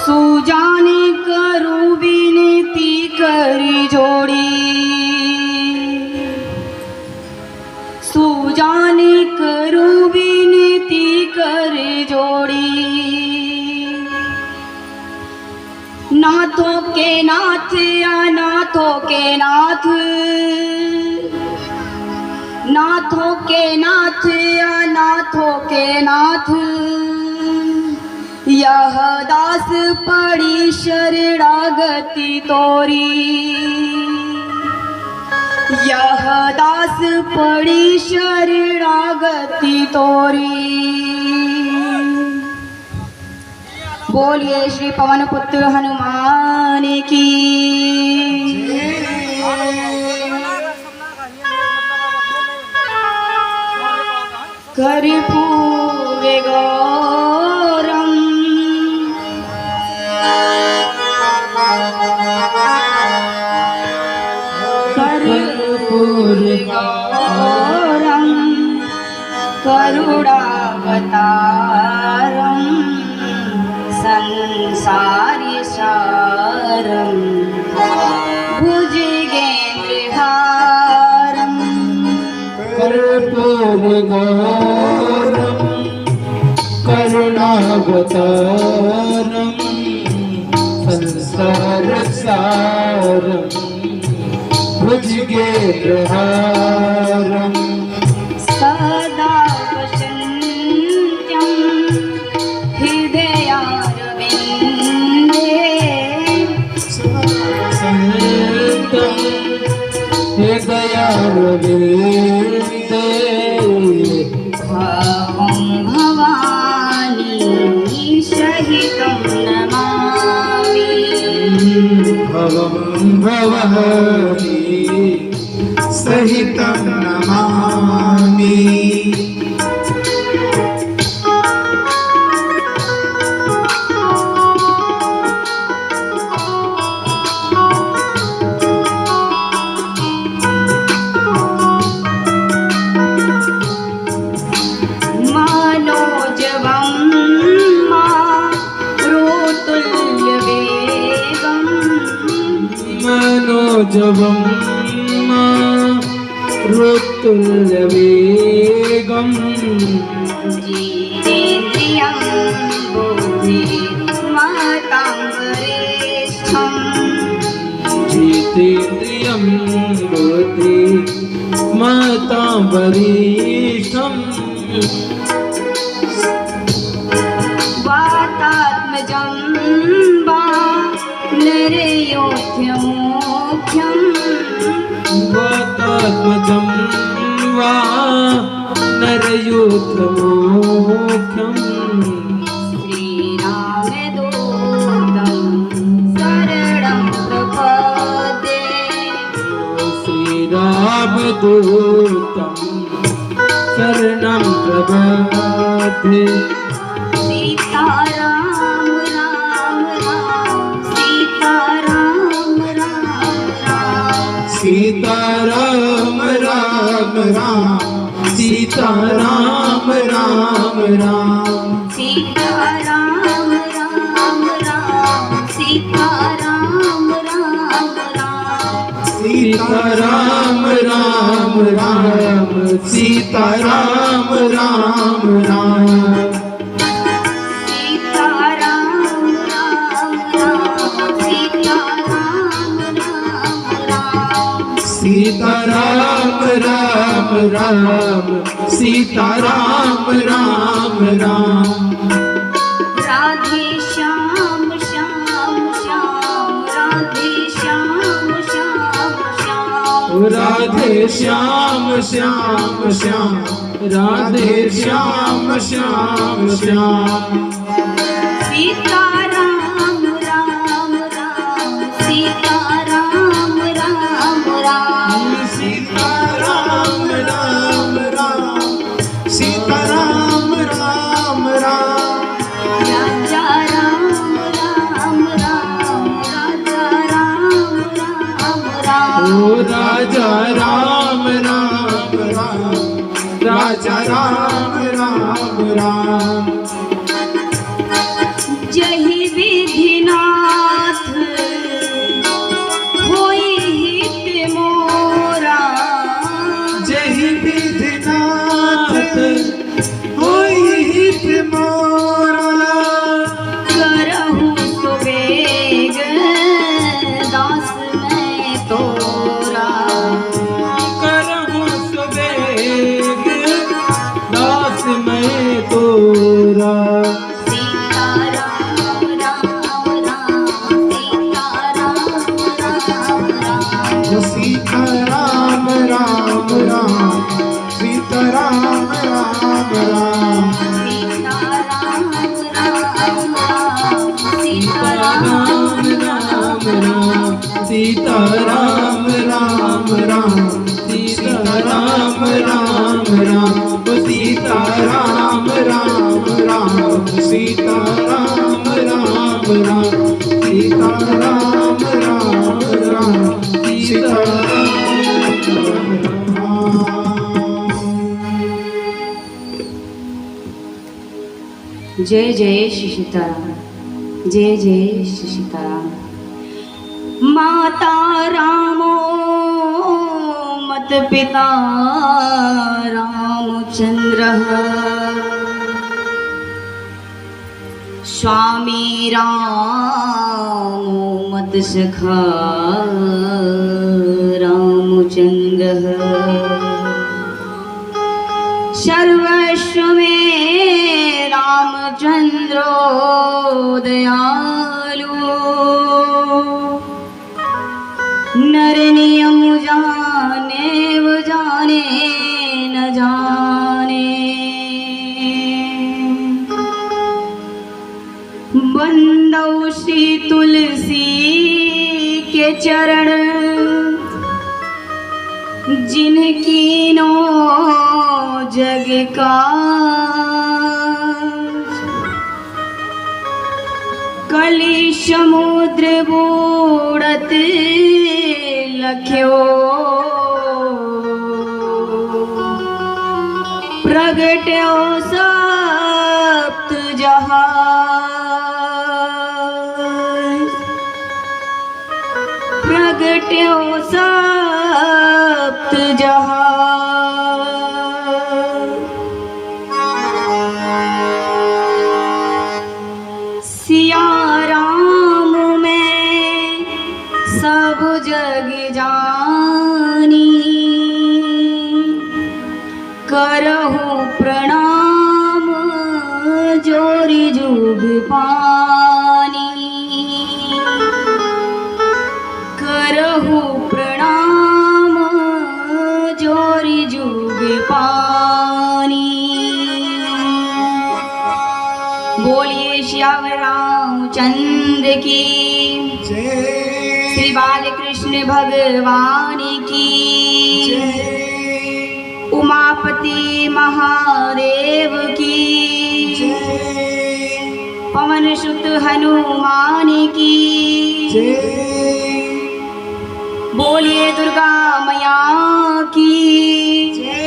सुजाने करू विनती करी जोड़ी, सुजाने करू विनती करी जोड़ी। नाथों के नाथ अनाथों के नाथ, नाथों के नाथ अनाथों के नाथ। यह दास पड़ी शरणागति तोरी, यह दास पड़ी शरणागति तोरी। बोलिए श्री पवन पुत्र हनुमान की। कर्पूरे गौरम कर्पूरे गौरम करुणावतारम संसारी सारम भुजगेन्द्रहारम। कर्पूरे गौरम करुणावतारम संसार सारम भुजगेन्द्रहारम। सदा वसन्त्यं हृदयारविन्दे, सन्तं हृदयारविन्दे। भवं भवानी सहितं नमामि, भवं भवानी सहितं नमामि। मनोजवं मारुतुल्यवेगं, मनोजवं मारुतुल्यवेगं। जितेन्द्रियं बुद्धिमतां वरिष्ठं, जितेन्द्रियं बुद्धिमतां वरिष्ठं। वातात्मजं वानरयोग्यमोख्यं, वातात्मजं वा नरयोग्यमोख्यं। श्रीरामदूतं शरणं प्रपद्ये, श्रीरामदूतं शरणं प्रपद्ये। सीताराम राम राम सीताराम राम राम, सीताराम राम राम सीताराम राम राम। सीताराम राम राम सीताराम राम राम, सीताराम राम राम सीताराम राम राम। सीताराम राम राम सीताराम राम राम, सीताराम राम राम सीताराम राम राम। राधे श्याम श्याम श्याम राधे श्याम श्याम श्याम, राधे श्याम श्याम श्याम राधे श्याम श्याम श्याम। सीताराम राम राम सीताराम राम राम, सीताराम राम राम सीताराम राम राम। राजा राम राम राम राजा राम राम राम, ओ राजा राम राम राम राजा राम राम राम। सीताराम राम राम सीताराम राम राम सीताराम राम राम सीताराम राम राम सीताराम राम राम सीताराम राम राम सीताराम जय जय श्री सीताराम, जय जय श्री सीताराम। माता रामो मत पिता रामचंद्र, स्वामी रामो मत सखा रामचंद्र, सर्वस्व में रामचंद्रो दयालु, नर नियम जाने वो जाने न जाने, बंदौ श्री तुलसी के चरण, जिनकी नो जग का कली समुद्र बूढ़त लख्यो, प्रगट्यो सप्त जहाज, प्रगट्यो सप्त जहाज। सिया राम में सब जग जानी, करहु प्रणाम जोरी जुग पानी, करहु प्रणाम जोरी जुग पानी। बोलिए श्याम रामचंद्र की जय, श्री बालकृष्ण भगवान की जय, उमापति महादेव की जय, पवन सुत हनुमान की जय, बोलिए दुर्गा मैया की जय,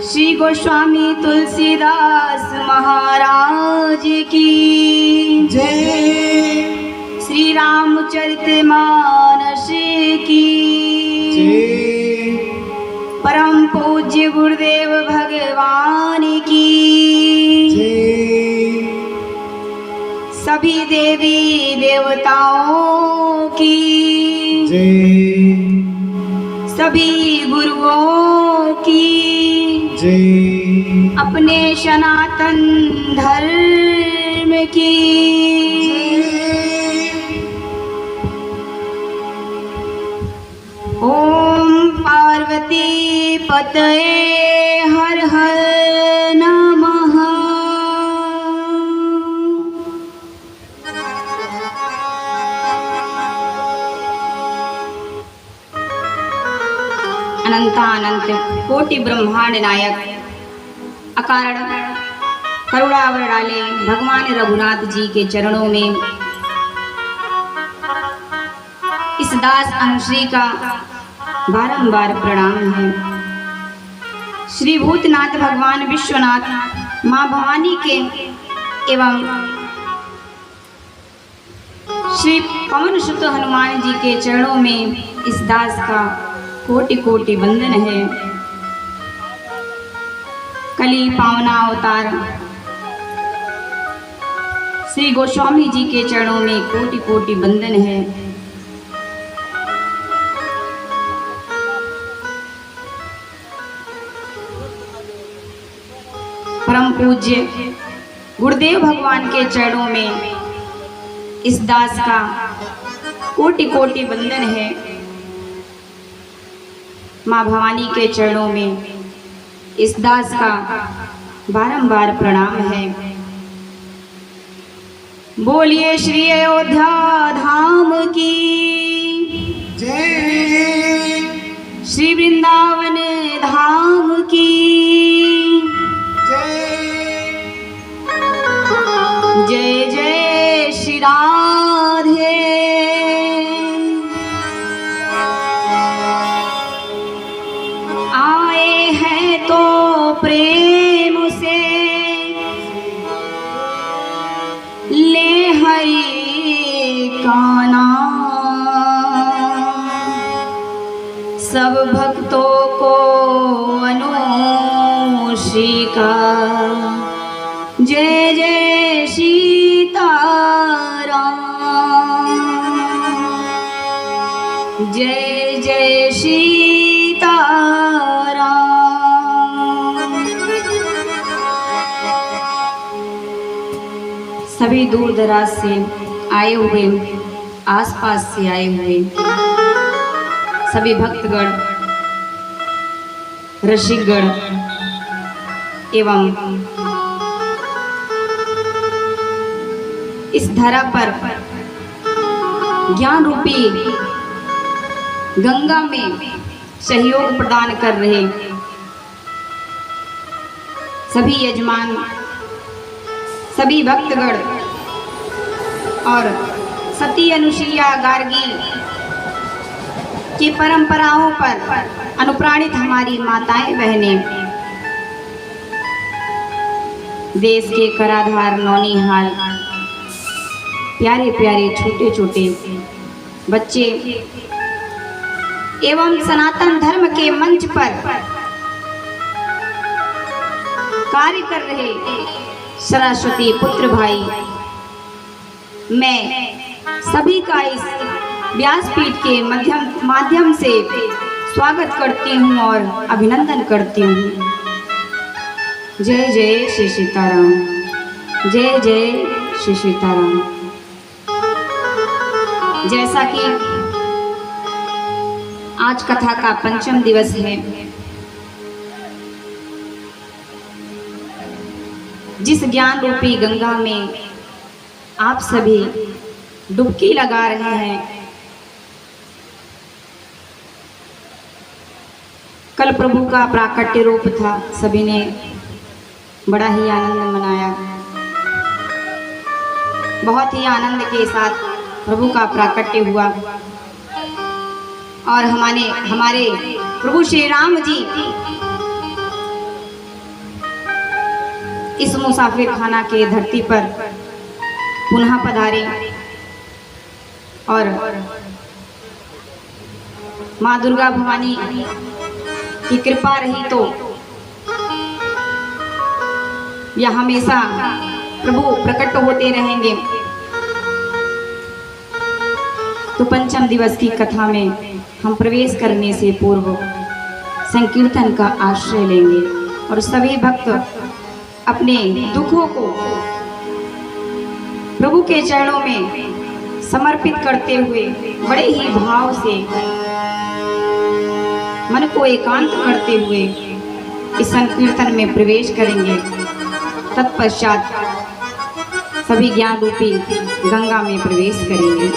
श्री गोस्वामी तुलसीदास महाराज की जय, श्री रामचरितमानस की जय, परम पूज्य गुरुदेव भगवान की जय, सभी देवी देवताओं की जय, सभी गुरुओं की जय, अपने सनातन धर्म की ओम पार्वती पतये हर हर नमः। अनंतानंत कोटि ब्रह्मांड नायक अकारण करुणावर डाले भगवान रघुनाथ जी के चरणों में इस दास अनुश्री का बारंबार प्रणाम है। श्री भूतनाथ भगवान विश्वनाथ माँ भवानी के एवं श्री पवन सुत हनुमान जी के चरणों में इस दास का कोटि कोटि वंदन है। कली पावना अवतार श्री गोस्वामी जी के चरणों में कोटि कोटि वंदन है। परम पूज्य गुरुदेव भगवान के चरणों में इस दास का कोटि कोटि वंदन है। माँ भवानी के चरणों में इस दास का बारंबार प्रणाम है। बोलिए श्री अयोध्या धाम की जय। श्री वृंदावन धाम की जय। जय जय श्री राधे। आए हैं तो प्रेम से ले हरि का नाम, सब भक्तों को अनुश्री का। जय जय सीताराम, जय जय सीताराम। सभी दूर दराज से आए हुए, आसपास से आए हुए सभी भक्तगण, रसिकगण एवं इस धरा पर ज्ञान रूपी गंगा में सहयोग प्रदान कर रहे सभी यजमान, सभी भक्तगण और सती अनुसुईया गार्गी की परंपराओं पर अनुप्राणित हमारी माताएं बहनें, देश के कराधार नौनिहाल प्यारे प्यारे छोटे छोटे बच्चे एवं सनातन धर्म के मंच पर कार्य कर रहे सरस्वती पुत्र भाई, मैं सभी का इस व्यासपीठ के माध्यम से स्वागत करती हूँ और अभिनंदन करती हूँ। जय जय श्री सीताराम, जय जय श्री सीताराम। जैसा कि आज कथा का पंचम दिवस है, जिस ज्ञान रूपी गंगा में आप सभी डुबकी लगा रहे हैं, कल प्रभु का प्राकट्य रूप था, सभी ने बड़ा ही आनंद मनाया। बहुत ही आनंद के साथ प्रभु का प्राकट्य हुआ और हमारे प्रभु श्री राम जी इस मुसाफिर खाना के धरती पर पुनः पधारे और माँ दुर्गा भवानी की कृपा रही तो यह हमेशा प्रभु प्रकट होते रहेंगे। तो पंचम दिवस की कथा में हम प्रवेश करने से पूर्व संकीर्तन का आश्रय लेंगे और सभी भक्त अपने दुखों को प्रभु के चरणों में समर्पित करते हुए बड़े ही भाव से मन को एकांत करते हुए इस संकीर्तन में प्रवेश करेंगे। तत्पश्चात सभी ज्ञान रूपी गंगा में प्रवेश करेंगे।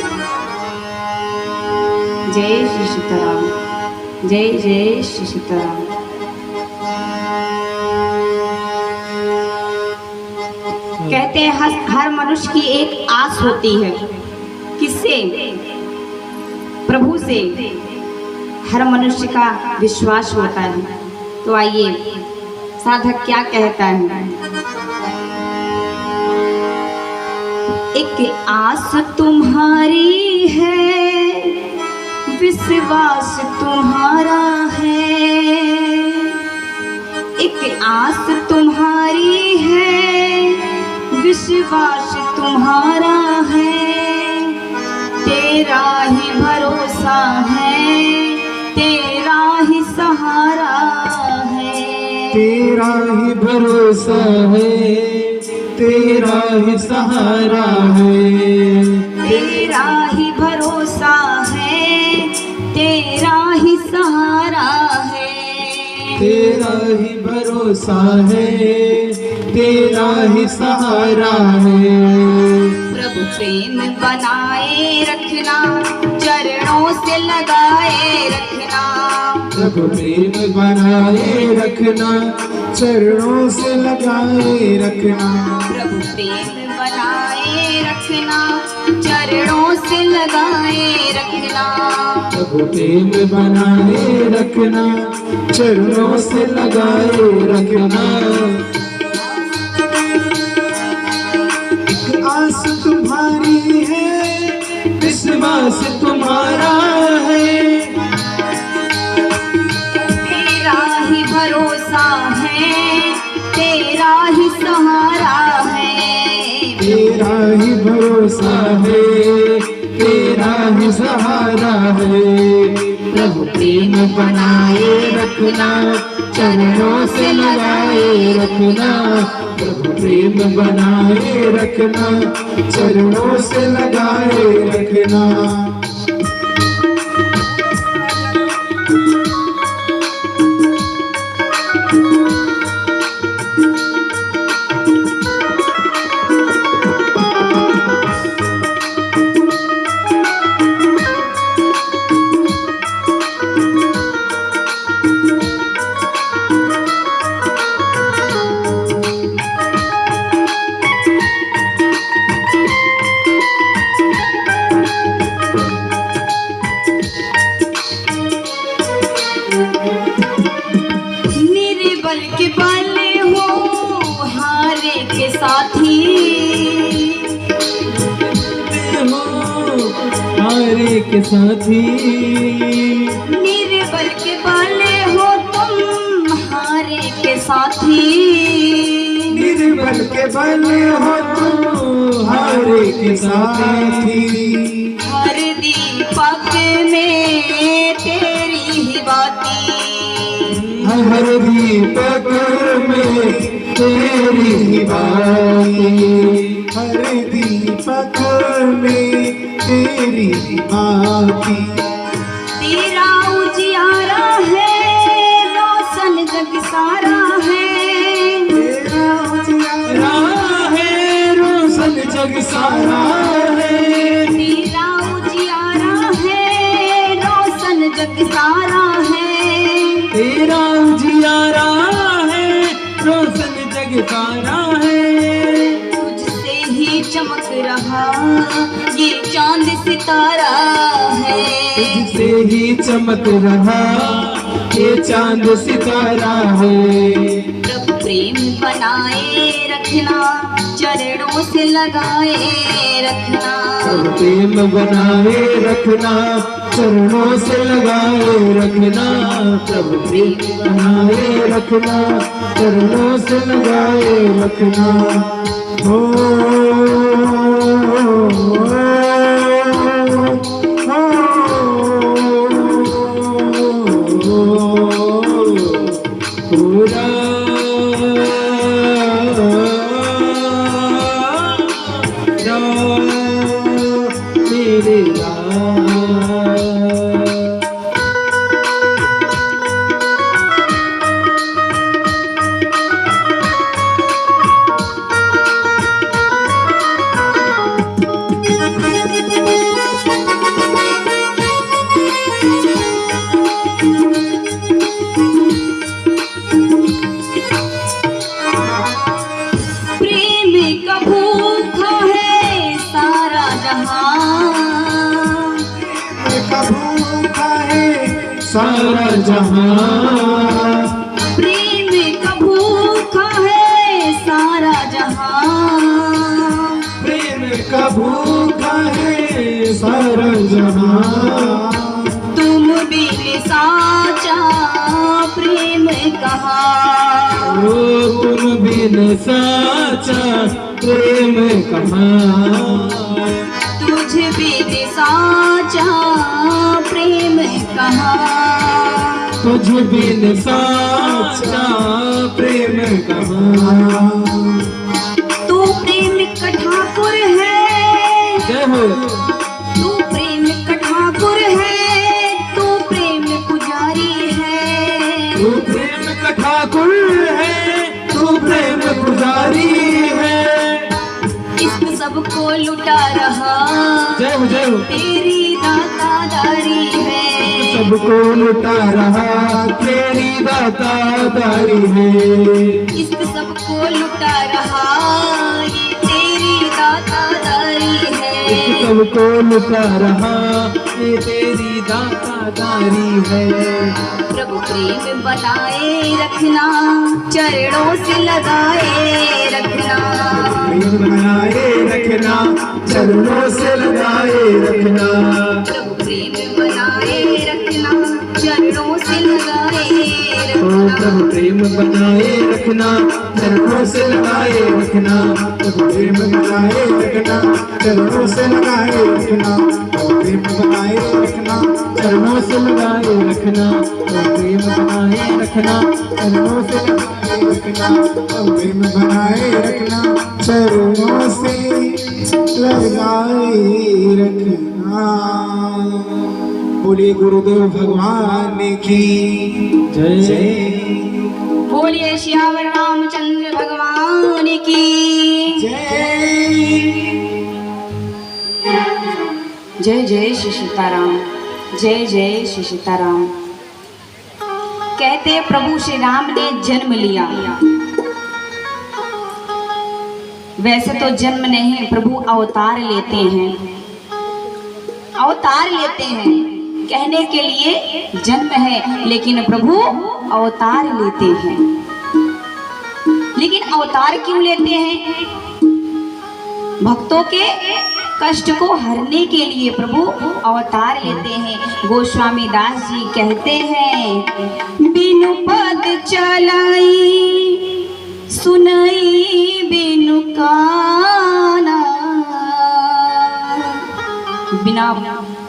जय श्री सीताराम, जय जय श्री सीताराम। कहते हैं हर मनुष्य की एक आस होती है, किससे? प्रभु से हर मनुष्य का विश्वास होता है। तो आइए साधक क्या कहता है। एक आस तुम्हारी है, विश्वास तुम्हारा है। एक आस तुम्हारी है, विश्वास तुम्हारा है। तेरा ही भरोसा है, तेरा ही सहारा है। तेरा ही भरोसा है, तेरा ही सहारा है। तेरा ही भरोसा है, तेरा ही सहारा है। तेरा ही भरोसा है, तेरा ही सहारा है। प्रभु प्रेम बनाए रखना, चरणों से लगाए रखना। प्रभु प्रेम बनाए रखना, चरणों से लगाए रखना। प्रभु प्रेम बनाए रखना, चरणों से लगाए रखना। प्रभु प्रेम बनाए रखना, चरणों से लगाए रखना। एक आस तुम्हारी है, विश्वास तुम्हारा है, तेरा ही भरोसा है, तेरा ही सहारा है। तेरा ही भरोसा है, तेरा ही सहारा है। प्रभु प्रेम बनाए रखना, चरणों से लगाए रखना। प्रभु प्रेम बनाए रखना, चरणों से लगाए रखना। निर्बल के बल हो, हारे के साथी। हारे के साथी, निर्बल के बल हो तुम, हारे के साथी। निर्बल के बल हो तुम, हारे के साथी। हर दीपक में तेरी ही बाती, हर दीपक में तेरी ही बाती। हर दीपक में तेरी ही बाती। तेरा उजियारा है, रोशन जग सारा है। तेरा उजियारा है, रोशन जग सारा है। तेरा उजियारा है, रोशन जग सारा है। तेरा उजियारा है, रोशन जग सारा है। तुझसे ही चमक रहा ये चांद सितारा है। तुझसे ही चमक रहा ये चांद सितारा है। प्रभु प्रेम बनाए रखना, चरणों से लगाए रखना। प्रभु प्रेम बनाए रखना, चरणों से लगाए रखना। प्रभु प्रेम बनाए रखना, चरणों से लगाए रखना। हो पूरा मेरे सारा जहां। प्रेम का भूखा है सारा जहां। प्रेम का भूखा है सारा जहां। तुम बिन साचा प्रेम कहाँ। ओ तुम बिन साचा प्रेम कहाँ। तुझ बिन साचा प्रेम कहाँ। तुझ बिन साचा प्रेम कहाँ। तू प्रेम का ठाकुर है। जय हो। तू प्रेम का ठाकुर है। तू प्रेम पुजारी है। तू प्रेम का ठाकुर है। तू प्रेम पुजारी है। इस सबको लुटा रहा, जय हो जय हो। तेरी दातादारी है। सबको लुटा रहा तेरी दातादारी है। इश्क सबको लुटा रहा, ये तेरी दातादारी है। इश्क सबको लुटा रहा ये तेरी दातादारी है। प्रभु प्रेम बनाए रखना, चरणों से लगाए रखना। प्रेम बनाए रखना चरणों से लगाए रखना। प्रभु प्रेम बनाए रखना, चरणों से लगाए ओ रखना। प्रभु प्रेम बनाए रखना चरणों से लगाए रखना। प्रभु प्रेम बनाए रखना चरणों से लगाए रखना। प्रभु प्रेम बनाए रखना चरणों से लगाए रखना। प्रभु प्रेम बनाए रखना चरणों से लगाए रखना। प्रभु प्रेम बनाए रखना चरणों से लगाए रखना। बोलिए गुरुदेव भगवान की जय। बोलिए श्यावर रामचंद्र भगवान की जय। जय श्री सीताराम, जय जय श्री सीताराम। कहते प्रभु श्री राम ने जन्म लिया। वैसे तो जन्म नहीं, प्रभु अवतार लेते हैं। अवतार लेते हैं कहने के लिए जन्म है, लेकिन प्रभु अवतार लेते हैं। लेकिन अवतार क्यों लेते हैं? भक्तों के कष्ट को हरने के लिए प्रभु अवतार लेते हैं। गोस्वामी दास जी कहते हैं, बिनु पद चलाई सुनई बिनु काना। बिना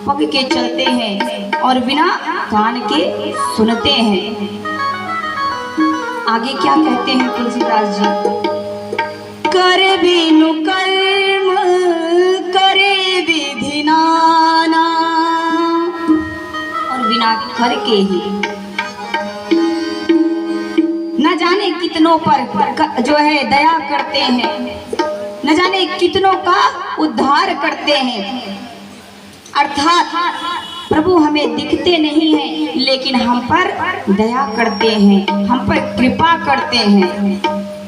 पग के चलते हैं और बिना कान के सुनते हैं। आगे क्या कहते हैं तुलसीदास जी? कर बिनु कर्म करे विधि नाना। और बिना कर के ही न जाने कितनों पर जो है दया करते हैं, न जाने कितनों का उद्धार करते हैं। अर्थात प्रभु हमें दिखते नहीं हैं, लेकिन हम पर दया करते हैं, हम पर कृपा करते हैं।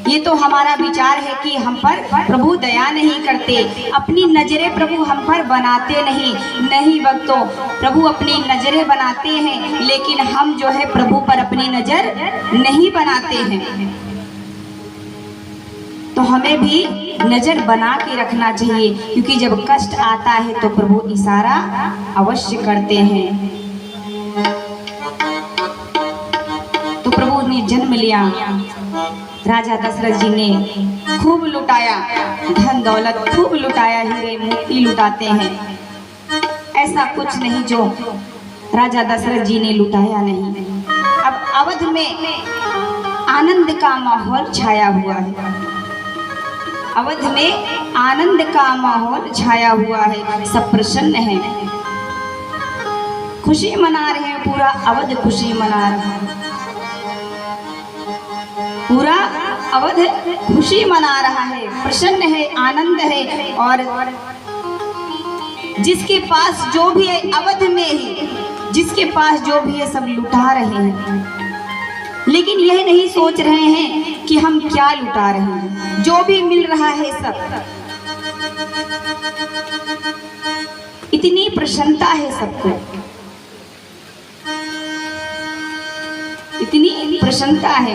ये तो हमारा विचार है कि हम पर प्रभु दया नहीं करते, अपनी नजरें प्रभु हम पर बनाते नहीं भक्तों, प्रभु अपनी नजरें बनाते हैं, लेकिन हम जो है प्रभु पर अपनी नजर नहीं बनाते हैं। तो हमें भी नजर बना के रखना चाहिए, क्योंकि जब कष्ट आता है तो प्रभु इशारा अवश्य करते हैं। तो प्रभु ने जन्म लिया, राजा दशरथ जी ने खूब लुटाया, धन दौलत खूब लुटाया, हीरे मोती लुटाते हैं। ऐसा कुछ नहीं जो राजा दशरथ जी ने लुटाया नहीं। अब अवध में आनंद का माहौल छाया हुआ है। अवध में आनंद का माहौल छाया हुआ है, सब प्रसन्न है, खुशी मना रहे हैं। पूरा अवध खुशी मना रहा है, पूरा अवध खुशी मना रहा है, प्रसन्न है, आनंद है। और जिसके पास जो भी है अवध में ही, जिसके पास जो भी है सब लुटा रहे हैं, लेकिन यह नहीं सोच रहे हैं कि हम क्या लुटा रहे हैं। जो भी मिल रहा है सब, इतनी प्रसन्नता है सबको, इतनी प्रसन्नता है।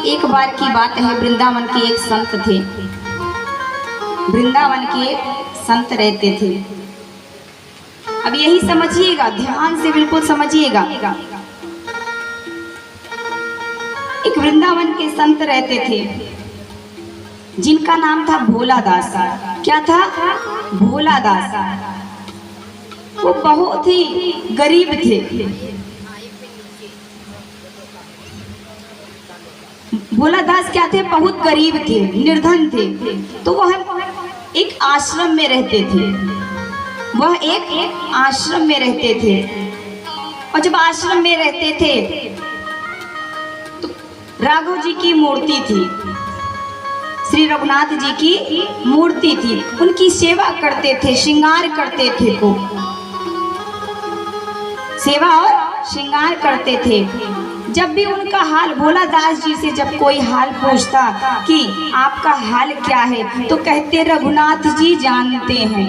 एक बार की बात है, वृंदावन के एक संत थे। वृंदावन के एक संत रहते थे। अब यही समझिएगा, ध्यान से बिल्कुल समझिएगा। एक वृंदावन के संत रहते थे, जिनका नाम था भोला दास। क्या था? भोला दास। वो बहुत ही गरीब थे। भोला दास क्या थे? बहुत गरीब थे, निर्धन थे। तो वह एक आश्रम में रहते थे। वह एक आश्रम में रहते थे। और जब आश्रम में रहते थे तो राघव जी की मूर्ति थी। श्री रघुनाथ जी की मूर्ति थी, उनकी सेवा करते थे, श्रृंगार करते थे को सेवा और श्रृंगार करते थे। जब भी उनका हाल, भोला दास जी से जब कोई हाल पूछता कि आपका हाल क्या है, तो कहते रघुनाथ जी जानते हैं।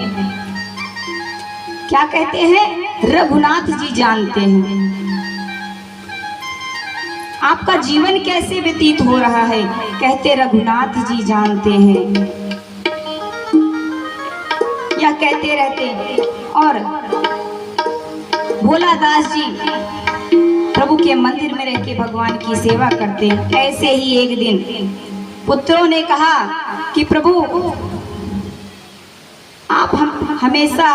क्या कहते हैं? रघुनाथ जी जानते हैं। आपका जीवन कैसे व्यतीत हो रहा है? कहते रघुनाथ जी जानते हैं। या कहते रहते। और भोला दास जी प्रभु के मंदिर में रह के भगवान की सेवा करते। ऐसे ही एक दिन पुत्रों ने कहा कि प्रभु आप हमेशा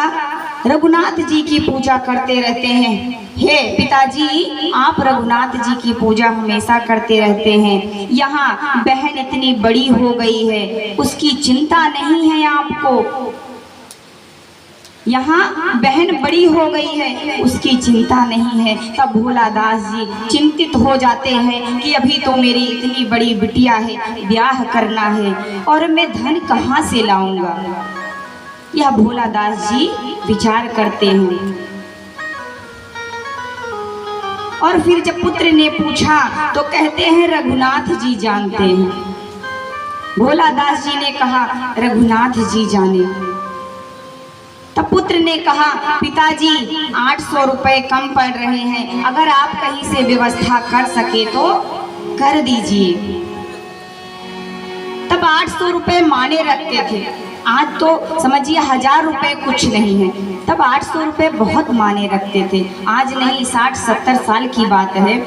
रघुनाथ जी की पूजा करते रहते हैं। हे पिताजी, आप रघुनाथ जी की पूजा हमेशा करते रहते हैं, यहाँ बहन इतनी बड़ी हो गई है, उसकी चिंता नहीं है आपको। यहाँ बहन बड़ी हो गई है, उसकी चिंता नहीं है। तब भोला दास जी चिंतित हो जाते हैं कि अभी तो मेरी इतनी बड़ी बिटिया है, ब्याह करना है, और मैं धन कहाँ से लाऊंगा। यह भोला दास जी विचार करते हैं। और फिर जब पुत्र ने पूछा तो कहते हैं रघुनाथ जी जानते हैं। भोला दास जी ने कहा रघुनाथ जी जाने। तब पुत्र ने कहा पिताजी 800 रुपए कम पड़ रहे हैं, अगर आप कहीं से व्यवस्था कर सके तो कर दीजिए। तब 800 रुपए माने रखते थे, आज तो समझिए 1000 रुपए कुछ नहीं है, तब 800 रुपए बहुत माने रखते थे। आज नहीं, 60-70 साल की बात है।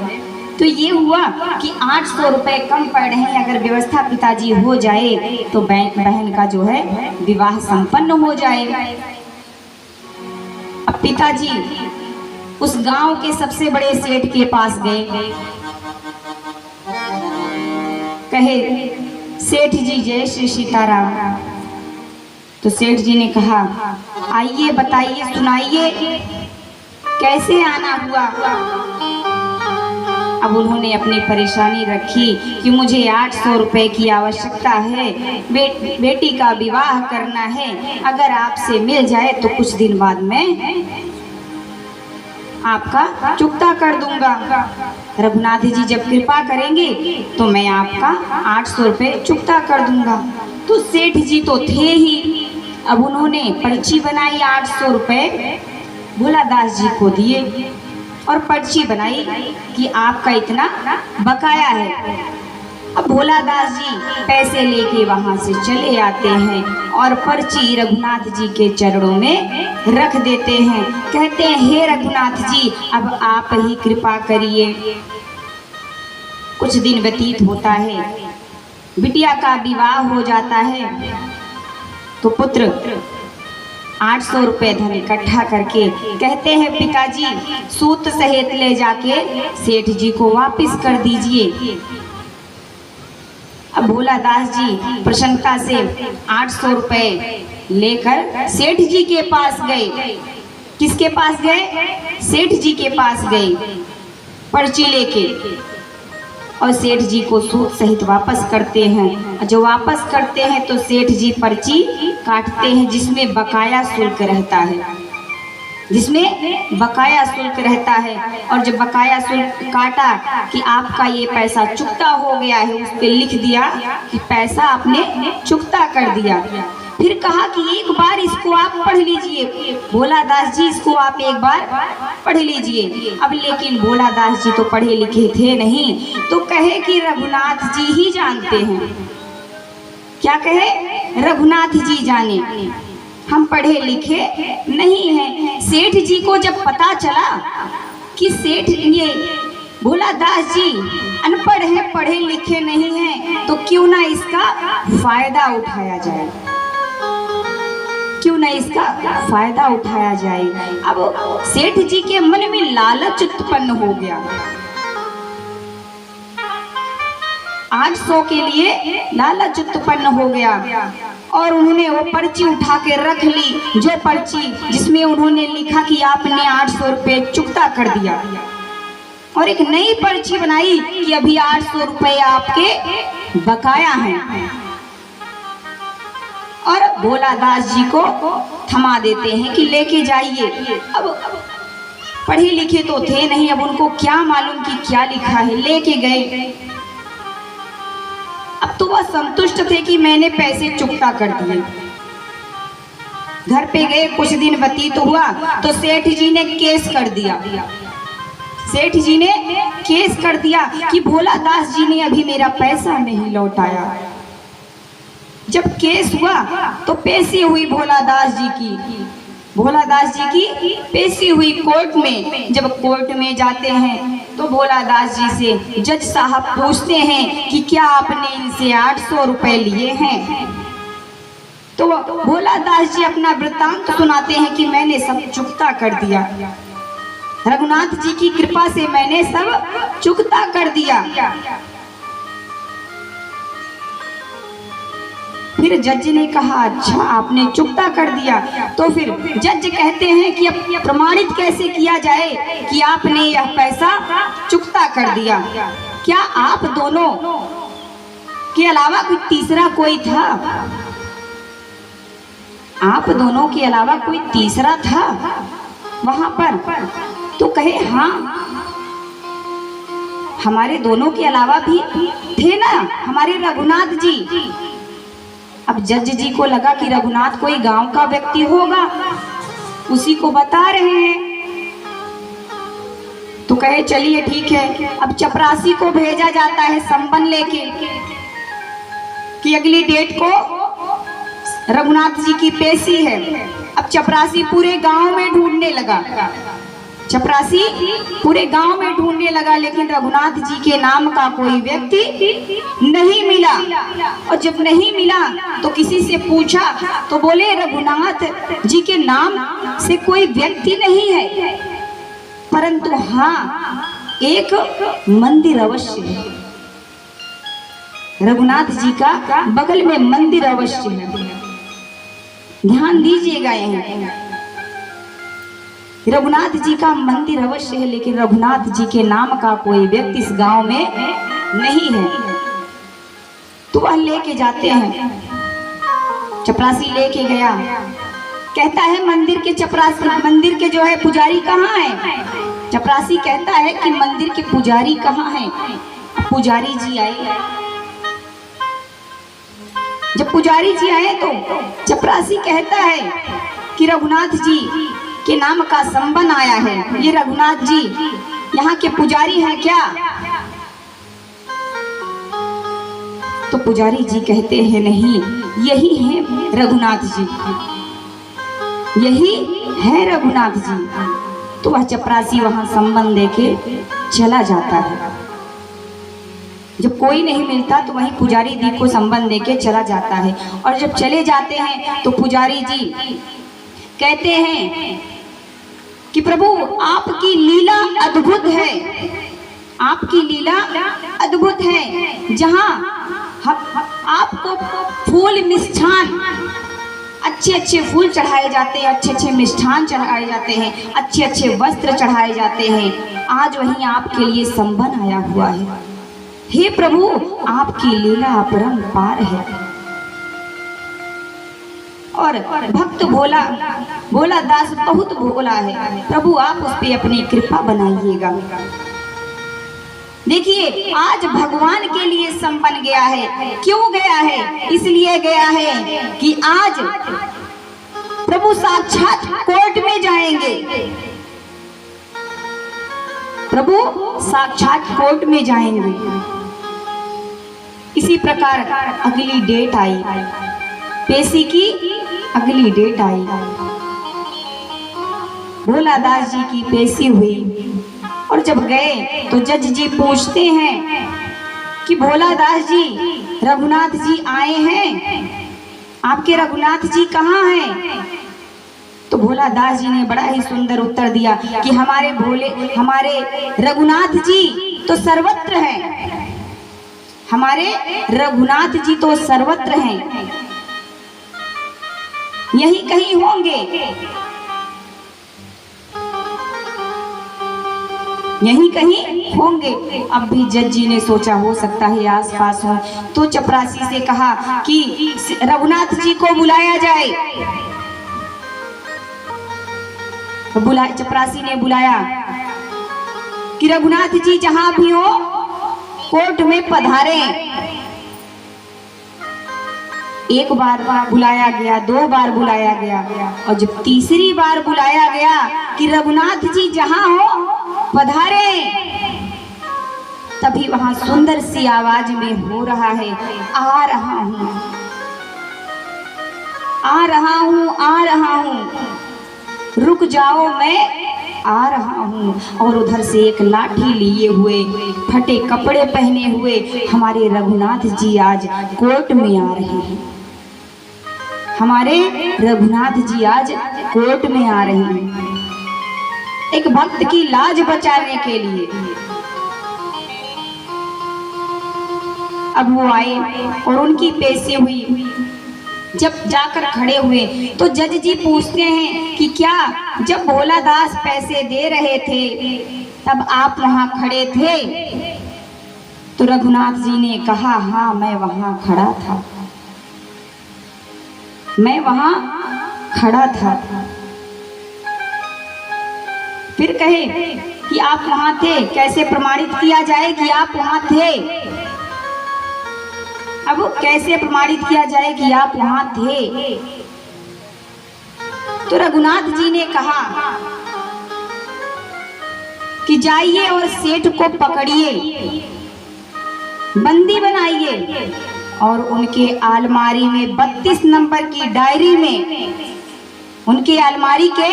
तो ये हुआ कि 800 रुपए कम पड़ रहे हैं, अगर व्यवस्था पिताजी हो जाए तो बहन का जो है विवाह संपन्न हो जाए। अब पिताजी उस गांव के सबसे बड़े सेठ के पास गए, कहे सेठ जी जय श्री सीताराम। तो सेठ जी ने कहा आइए बताइए, सुनाइए कैसे आना हुआ। अब उन्होंने अपनी परेशानी रखी कि मुझे 800 रुपए की आवश्यकता है, बेटी का विवाह करना है, अगर आपसे मिल जाए तो कुछ दिन बाद में आपका चुकता कर दूंगा। रघुनाथ जी जब कृपा करेंगे तो मैं आपका 800 रुपए चुकता कर दूंगा। तो सेठ जी तो थे ही। अब उन्होंने पर्ची बनाई, 800 रुपए भोला दास जी को दिए और पर्ची बनाई कि आपका इतना बकाया है। अब भोला दास जी पैसे लेके वहां से चले आते हैं और पर्ची रघुनाथ जी के चरणों में रख देते हैं। कहते हैं हे रघुनाथ जी, अब आप ही कृपा करिए। कुछ दिन व्यतीत होता है, बिटिया का विवाह हो जाता है, तो पुत्र 800 रुपए धन इकट्ठा करके कहते हैं पिताजी सूत सहित ले जाके सेठ जी को वापस कर दीजिए। अब भोला दास जी प्रसन्नता से 800 रुपए लेकर सेठ जी के पास गए। किसके पास गए? सेठ जी के पास गए पर्ची लेके, और सेठ जी को सूद सहित वापस करते हैं। जो वापस करते हैं तो सेठ जी पर्ची काटते हैं जिसमें बकाया शुल्क रहता है, जिसमें बकाया शुल्क रहता है। और जब बकाया शुल्क काटा कि आपका ये पैसा चुकता हो गया है, उस पर लिख दिया कि पैसा आपने चुकता कर दिया। फिर कहा कि एक बार इसको आप पढ़ लीजिए, भोला दास जी इसको आप एक बार पढ़ लीजिए। अब लेकिन भोला दास जी तो पढ़े लिखे थे नहीं, तो कहे कि रघुनाथ जी ही जानते हैं। क्या कहे? रघुनाथ जी जाने, हम पढ़े लिखे नहीं हैं। सेठ जी को जब पता चला कि सेठ ये भोला दास जी अनपढ़ हैं, पढ़े लिखे नहीं हैं, तो क्यों ना इसका फायदा उठाया जाए, क्यों ना इसका फायदा उठाया जाए। अब सेठ जी के मन में लालच उत्पन्न हो गया। 800 के लिए लालच उत्पन्न हो गया और उन्होंने वो पर्ची उठा के रख ली, जो पर्ची जिसमें उन्होंने लिखा कि आपने 800 रुपए चुकता कर दिया, और एक नई पर्ची बनाई कि अभी 800 रुपए आपके बकाया हैं। और भोलादास जी को थमा देते हैं कि लेके जाइए। अब पढ़े लिखे तो थे नहीं, अब उनको क्या मालूम कि क्या लिखा है, लेके गए। अब तो वह संतुष्ट थे कि मैंने पैसे चुकता कर दिए। घर पे गए, कुछ दिन व्यतीत हुआ तो सेठ जी ने केस कर दिया। सेठ जी ने केस कर दिया कि भोलादास जी ने अभी मेरा पैसा नहीं लौटाया। जब केस हुआ तो पेशी हुई भोलादास जी की, भोलादास जी की पेशी हुई कोर्ट में। जब कोर्ट में जाते हैं तो भोलादास जी से जज साहब पूछते हैं कि क्या आपने इनसे 800 रुपए लिए हैं? तो भोलादास जी अपना वृत्तांत सुनाते हैं कि मैंने सब चुकता कर दिया, रघुनाथ जी की कृपा से मैंने सब चुकता कर दिया। फिर जज ने कहा अच्छा आपने चुकता कर दिया, तो फिर जज कहते हैं कि अब प्रमाणित कैसे किया जाए कि आपने यह पैसा चुकता कर दिया? क्या आप दोनों के अलावा कोई तीसरा कोई था? आप दोनों के अलावा कोई तीसरा था वहां पर? तो कहे हाँ, हमारे दोनों के अलावा भी थे ना, हमारे रघुनाथ जी। अब जज जी को लगा कि रघुनाथ कोई गांव का व्यक्ति होगा, उसी को बता रहे हैं। तो कहे चलिए ठीक है। अब चपरासी को भेजा जाता है संबन लेके कि अगली डेट को रघुनाथ जी की पेशी है। अब चपरासी पूरे गांव में ढूंढने लगा, चपरासी पूरे गांव में ढूंढने लगा, लेकिन रघुनाथ जी के नाम का कोई व्यक्ति नहीं मिला। और जब नहीं मिला तो किसी से पूछा तो बोले रघुनाथ जी के नाम से कोई व्यक्ति नहीं है, परंतु हाँ एक मंदिर अवश्य है। रघुनाथ जी का बगल में मंदिर अवश्य है, ध्यान दीजिएगा। यहाँ रघुनाथ जी का मंदिर अवश्य है, लेकिन रघुनाथ जी के नाम का कोई व्यक्ति इस गांव में नहीं है। तो वह लेके जाते हैं, चपरासी लेके गया, कहता है मंदिर के चपरासी, मंदिर के जो है पुजारी कहाँ है? चपरासी कहता है कि मंदिर के पुजारी कहाँ है? पुजारी जी आए। जब पुजारी जी आए तो चपरासी कहता है कि रघुनाथ जी के नाम का संबन आया है, ये रघुनाथ जी यहाँ के पुजारी हैं क्या? तो पुजारी जी कहते हैं नहीं, यही है रघुनाथ जी, यही है रघुनाथ जी। तो वह चपरासी वहां संबन देके चला जाता है। जब कोई नहीं मिलता तो वहीं पुजारी जी को संबंध देके चला जाता है। और जब चले जाते हैं तो पुजारी जी कहते हैं कि प्रभु आपकी लीला अद्भुत है, आपकी लीला अद्भुत है। जहाँ आपको फूल मिष्ठान, अच्छे अच्छे फूल चढ़ाए जाते हैं, अच्छे अच्छे मिष्ठान चढ़ाए जाते हैं, अच्छे अच्छे वस्त्र चढ़ाए जाते हैं, आज वहीं आपके लिए संबन आया हुआ है। हे प्रभु आपकी लीला अपरंपार है। और भक्त भोला दास बहुत भोला है, प्रभु आप उस पे अपनी कृपा बनाइएगा। देखिए आज भगवान के लिए संबन गया है। क्यों गया है? इसलिए गया है कि आज प्रभु साक्षात कोर्ट में जाएंगे, प्रभु साक्षात कोर्ट में जाएंगे। इसी प्रकार अगली डेट आई, पेशी की अगली डेट आई। भोलादास जी की पेशी हुई और जब गए तो जज जी पूछते हैं कि भोलादास जी रघुनाथ जी आए हैं, आपके रघुनाथ जी कहाँ हैं? तो भोलादास जी ने बड़ा ही सुंदर उत्तर दिया कि हमारे रघुनाथ जी तो सर्वत्र हैं, हमारे रघुनाथ जी तो सर्वत्र हैं, यही कहीं होंगे। यहीं कहीं होंगे। अब भी जज जी ने सोचा हो सकता है आसपास हो, तो चपरासी से कहा कि रघुनाथ जी को बुलाया जाए। चपरासी ने बुलाया कि रघुनाथ जी जहां भी हो कोर्ट में पधारे। एक बार बुलाया गया, 2 बार बुलाया गया, और जब तीसरी बार बुलाया गया कि रघुनाथ जी जहां हो पधारे, तभी वहां सुंदर सी आवाज में हो रहा है, आ रहा हूं, आ रहा हूं, आ रहा हूं, रुक जाओ मैं आ रहा हूं। और उधर से एक लाठी लिए हुए, फटे कपड़े पहने हुए हमारे रघुनाथ जी आज कोर्ट में आ रहे हैं। हमारे रघुनाथ जी आज कोर्ट में आ रहे हैं एक भक्त की लाज बचाने के लिए। अब वो आए और उनकी पेशी हुई। जब जाकर खड़े हुए तो जज जी पूछते हैं कि क्या जब भोला दास पैसे दे रहे थे तब आप वहां खड़े थे? तो रघुनाथ जी ने कहा, हाँ मैं वहां खड़ा था, मैं वहां खड़ा था। फिर कहे कि आप वहां थे, कैसे प्रमाणित किया जाए कि आप वहां थे? अब कैसे प्रमाणित किया जाए कि आप वहां थे? तो रघुनाथ जी ने कहा कि जाइए और सेठ को पकड़िए, बंदी बनाइए और उनके अलमारी में 32 नंबर की डायरी में, उनके अलमारी के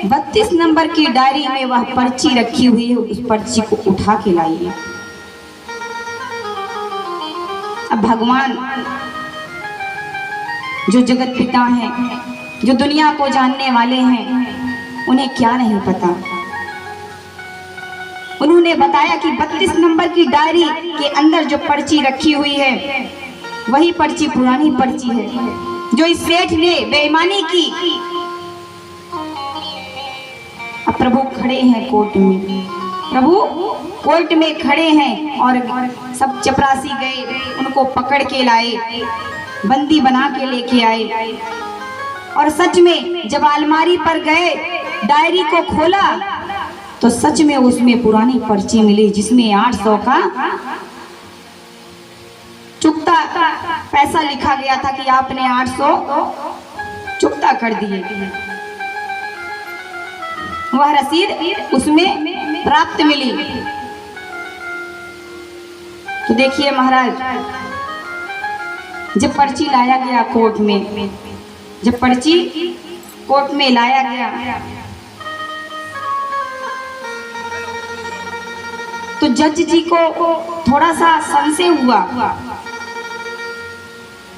32 नंबर की डायरी में वह पर्ची रखी हुई है, उस पर्ची को उठा के लाइए। अब भगवान जो जगत पिता हैं, जो दुनिया को जानने वाले हैं, उन्हें क्या नहीं पता। उन्होंने बताया कि 32 नंबर की डायरी के अंदर जो पर्ची रखी हुई है वही पर्ची पुरानी पर्ची है जो इस सेठ ने बेईमानी की। अब प्रभु खड़े हैं कोर्ट में, प्रभु कोर्ट में खड़े हैं और सब चपरासी गए, उनको पकड़ के लाए, बंदी बना के लेके आए। और सच में जब अलमारी पर गए, डायरी को खोला तो सच में उसमें पुरानी पर्ची मिली जिसमें 800 का चुकता पैसा लिखा गया था कि आपने 800 चुकता कर दिए। वह रसीद उसमें प्राप्त मिली। तो देखिए महाराज, जब पर्ची लाया गया कोर्ट में, जब पर्ची कोर्ट में लाया गया तो जज जी को थोड़ा सा संशय हुआ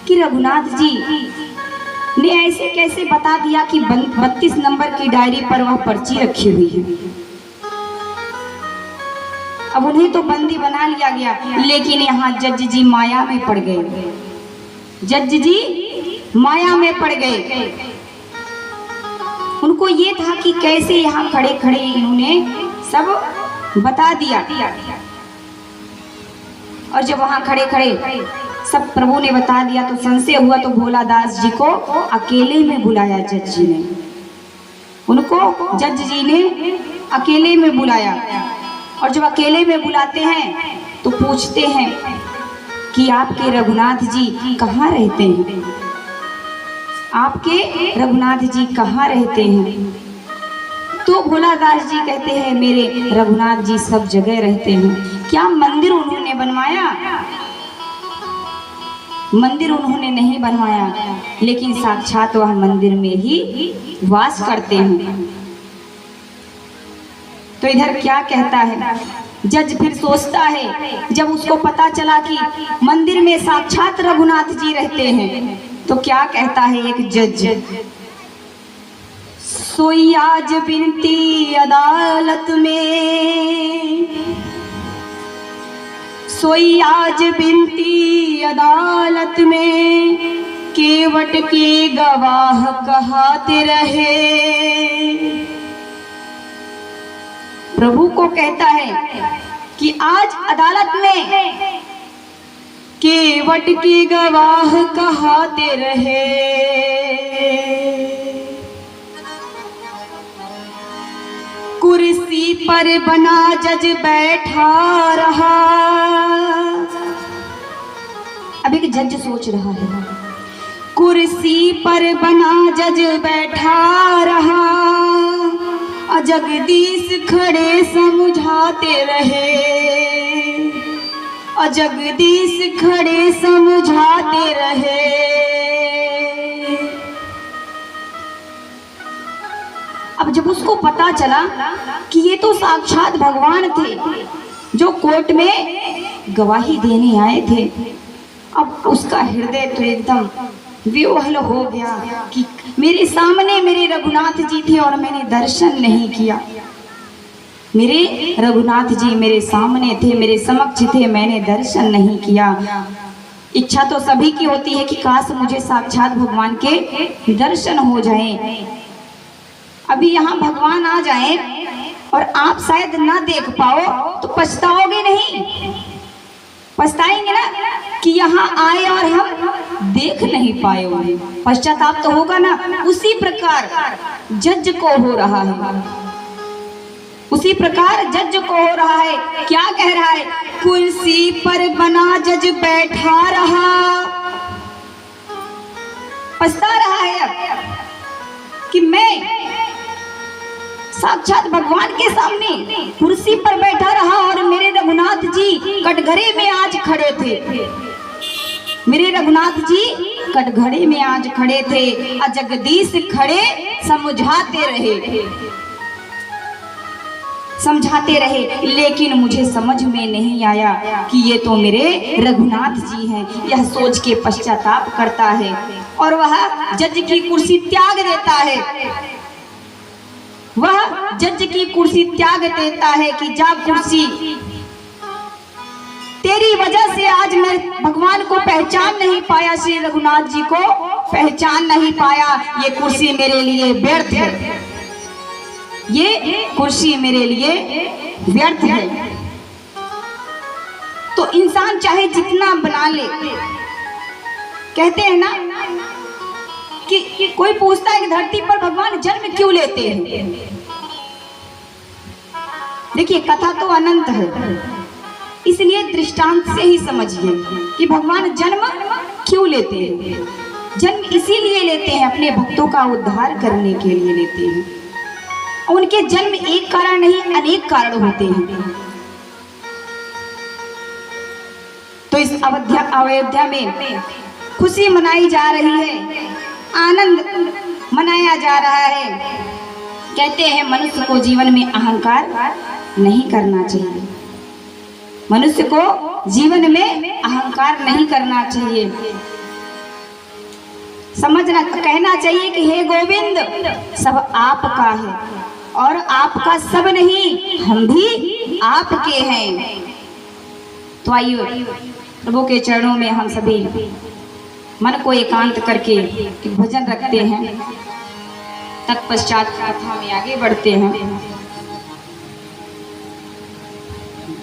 कि रघुनाथ जी ने ऐसे कैसे बता दिया कि 32 नंबर की डायरी पर वह पर्ची रखी हुई है। अब उन्हें तो बंदी बना लिया गया, लेकिन यहाँ जज जी माया में पड़ गए, जज जी माया में पड़ गए। उनको ये था कि कैसे यहाँ खड़े खड़े इन्होंने सब बता दिया। और जब वहां खड़े खड़े सब प्रभु ने बता दिया तो संशय हुआ, तो भोला दास जी को अकेले में बुलाया जज जी ने, उनको जज जी ने अकेले में बुलाया। और जब अकेले में बुलाते हैं तो पूछते हैं कि आपके रघुनाथ जी कहाँ रहते हैं, आपके रघुनाथ जी कहाँ रहते हैं? तो भोला दास जी कहते हैं मेरे रघुनाथ जी सब जगह रहते हैं। क्या मंदिर उन्होंने बनवाया? मंदिर उन्होंने नहीं बनवाया, लेकिन साक्षात वह मंदिर में ही वास करते हैं। तो इधर क्या कहता है जज? फिर सोचता है, जब उसको पता चला कि मंदिर में साक्षात रघुनाथ जी रहते हैं, तो क्या कहता है एक जज? सोई आज बिनती अदालत में, सोई आज बिनती अदालत में, केवट के गवाह कहते रहे। प्रभु को कहता है कि आज अदालत में केवट के गवाह कहाते रहे, कुर्सी पर बना जज बैठा रहा। अब एक जज सोच रहा है, कुर्सी पर बना जज बैठा रहा, जगदीश खड़े समझाते रहे, जगदीश खड़े समझाते रहे। अब जब उसको पता चला कि ये तो साक्षात भगवान थे जो कोर्ट में गवाही देने आए थे, अब उसका हृदय तो एकदम विह्वल हो गया कि मेरे सामने मेरे रघुनाथ जी थे और मैंने दर्शन नहीं किया। मेरे रघुनाथ जी मेरे सामने थे, मेरे समक्ष थे, मैंने दर्शन नहीं किया। इच्छा तो सभी की होती है कि काश मुझे साक्षात भगवान के दर्शन हो जाएं। अभी यहाँ भगवान आ जाएं और आप शायद ना देख पाओ तो पछताओगे नहीं? पछताएंगे ना कि यहाँ आए और हम देख नहीं पाए होंगे, पश्चाताप तो होगा ना। उसी प्रकार जज को हो रहा है, उसी प्रकार जज को हो रहा है। क्या कह रहा है? कुर्सी पर बना जज बैठा रहा, पछता रहा है अब कि मैं साक्षात भगवान के सामने कुर्सी पर बैठा रहा और मेरे रघुनाथ जी कटघरे में आज खड़े थे। मेरे रघुनाथ जी कटघरे में आज खड़े थे, जगदीश खड़े समझाते रहे, लेकिन मुझे समझ में नहीं आया कि ये तो मेरे रघुनाथ जी हैं। यह सोच के पश्चाताप करता है और वह जज की कुर्सी त्याग देता है। वह जज की कुर्सी त्याग देता है कि जा कुर्सी, तेरी वजह से आज मैं भगवान को पहचान नहीं पाया, श्री रघुनाथ जी को पहचान नहीं पाया। ये कुर्सी मेरे लिए व्यर्थ है, ये कुर्सी मेरे लिए व्यर्थ है। तो इंसान चाहे जितना बना ले, कहते हैं ना कि कोई पूछता है कि धरती पर भगवान जन्म क्यों लेते हैं। देखिए कथा तो अनंत है, इसलिए दृष्टांत से ही समझिए कि भगवान जन्म क्यों लेते हैं। जन्म इसीलिए लेते हैं, अपने भक्तों का उद्धार करने के लिए लेते हैं। उनके जन्म एक कारण नहीं, अनेक कारण होते हैं। तो इस अयोध्या में खुशी मनाई जा रही है, आनंद मनाया जा रहा है। कहते हैं मनुष्य को जीवन में अहंकार नहीं करना चाहिए, मनुष्य को जीवन में अहंकार नहीं करना चाहिए। समझना, कहना चाहिए कि हे गोविंद, सब आपका है और आपका सब नहीं, हम भी आपके हैं। तो आइए प्रभु के चरणों में हम सभी मन को एकांत करके भजन रखते हैं, तत्पश्चात कथा में आगे बढ़ते हैं।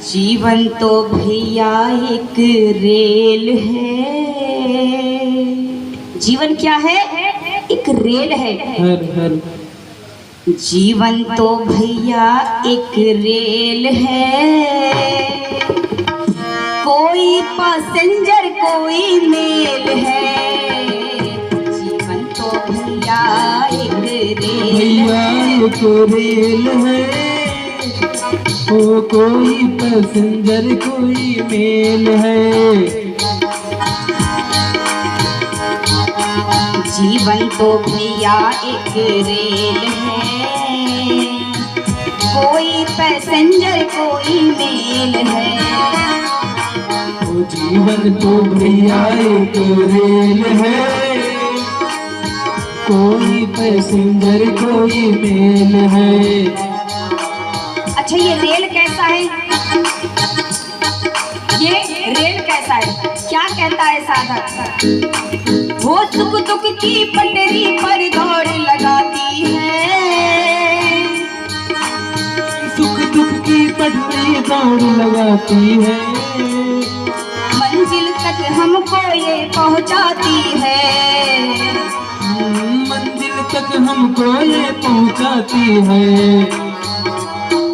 जीवन तो भैया एक रेल है। जीवन क्या है? एक रेल है। जीवन तो भैया एक रेल है, कोई पैसेंजर कोई मेल है। जीवन तो भैया एक रेल है, ओ कोई पैसेंजर कोई मेल है। जीवन तो भैया एक रेल है, कोई पैसेंजर कोई मेल है। ओ जीवन तो भैया एक रेल है, कोई पैसेंजर कोई मेल है। अच्छा ये रेल कैसा है? ये रेल कैसा है? क्या कहता है साधक? वो तुक तुक की पटरी पर दौड़ लगाती है, सुख दुख दौड़ लगाती है, मंजिल तक हमको ये पहुंचाती है, मंजिल तक हमको ये पहुंचाती है।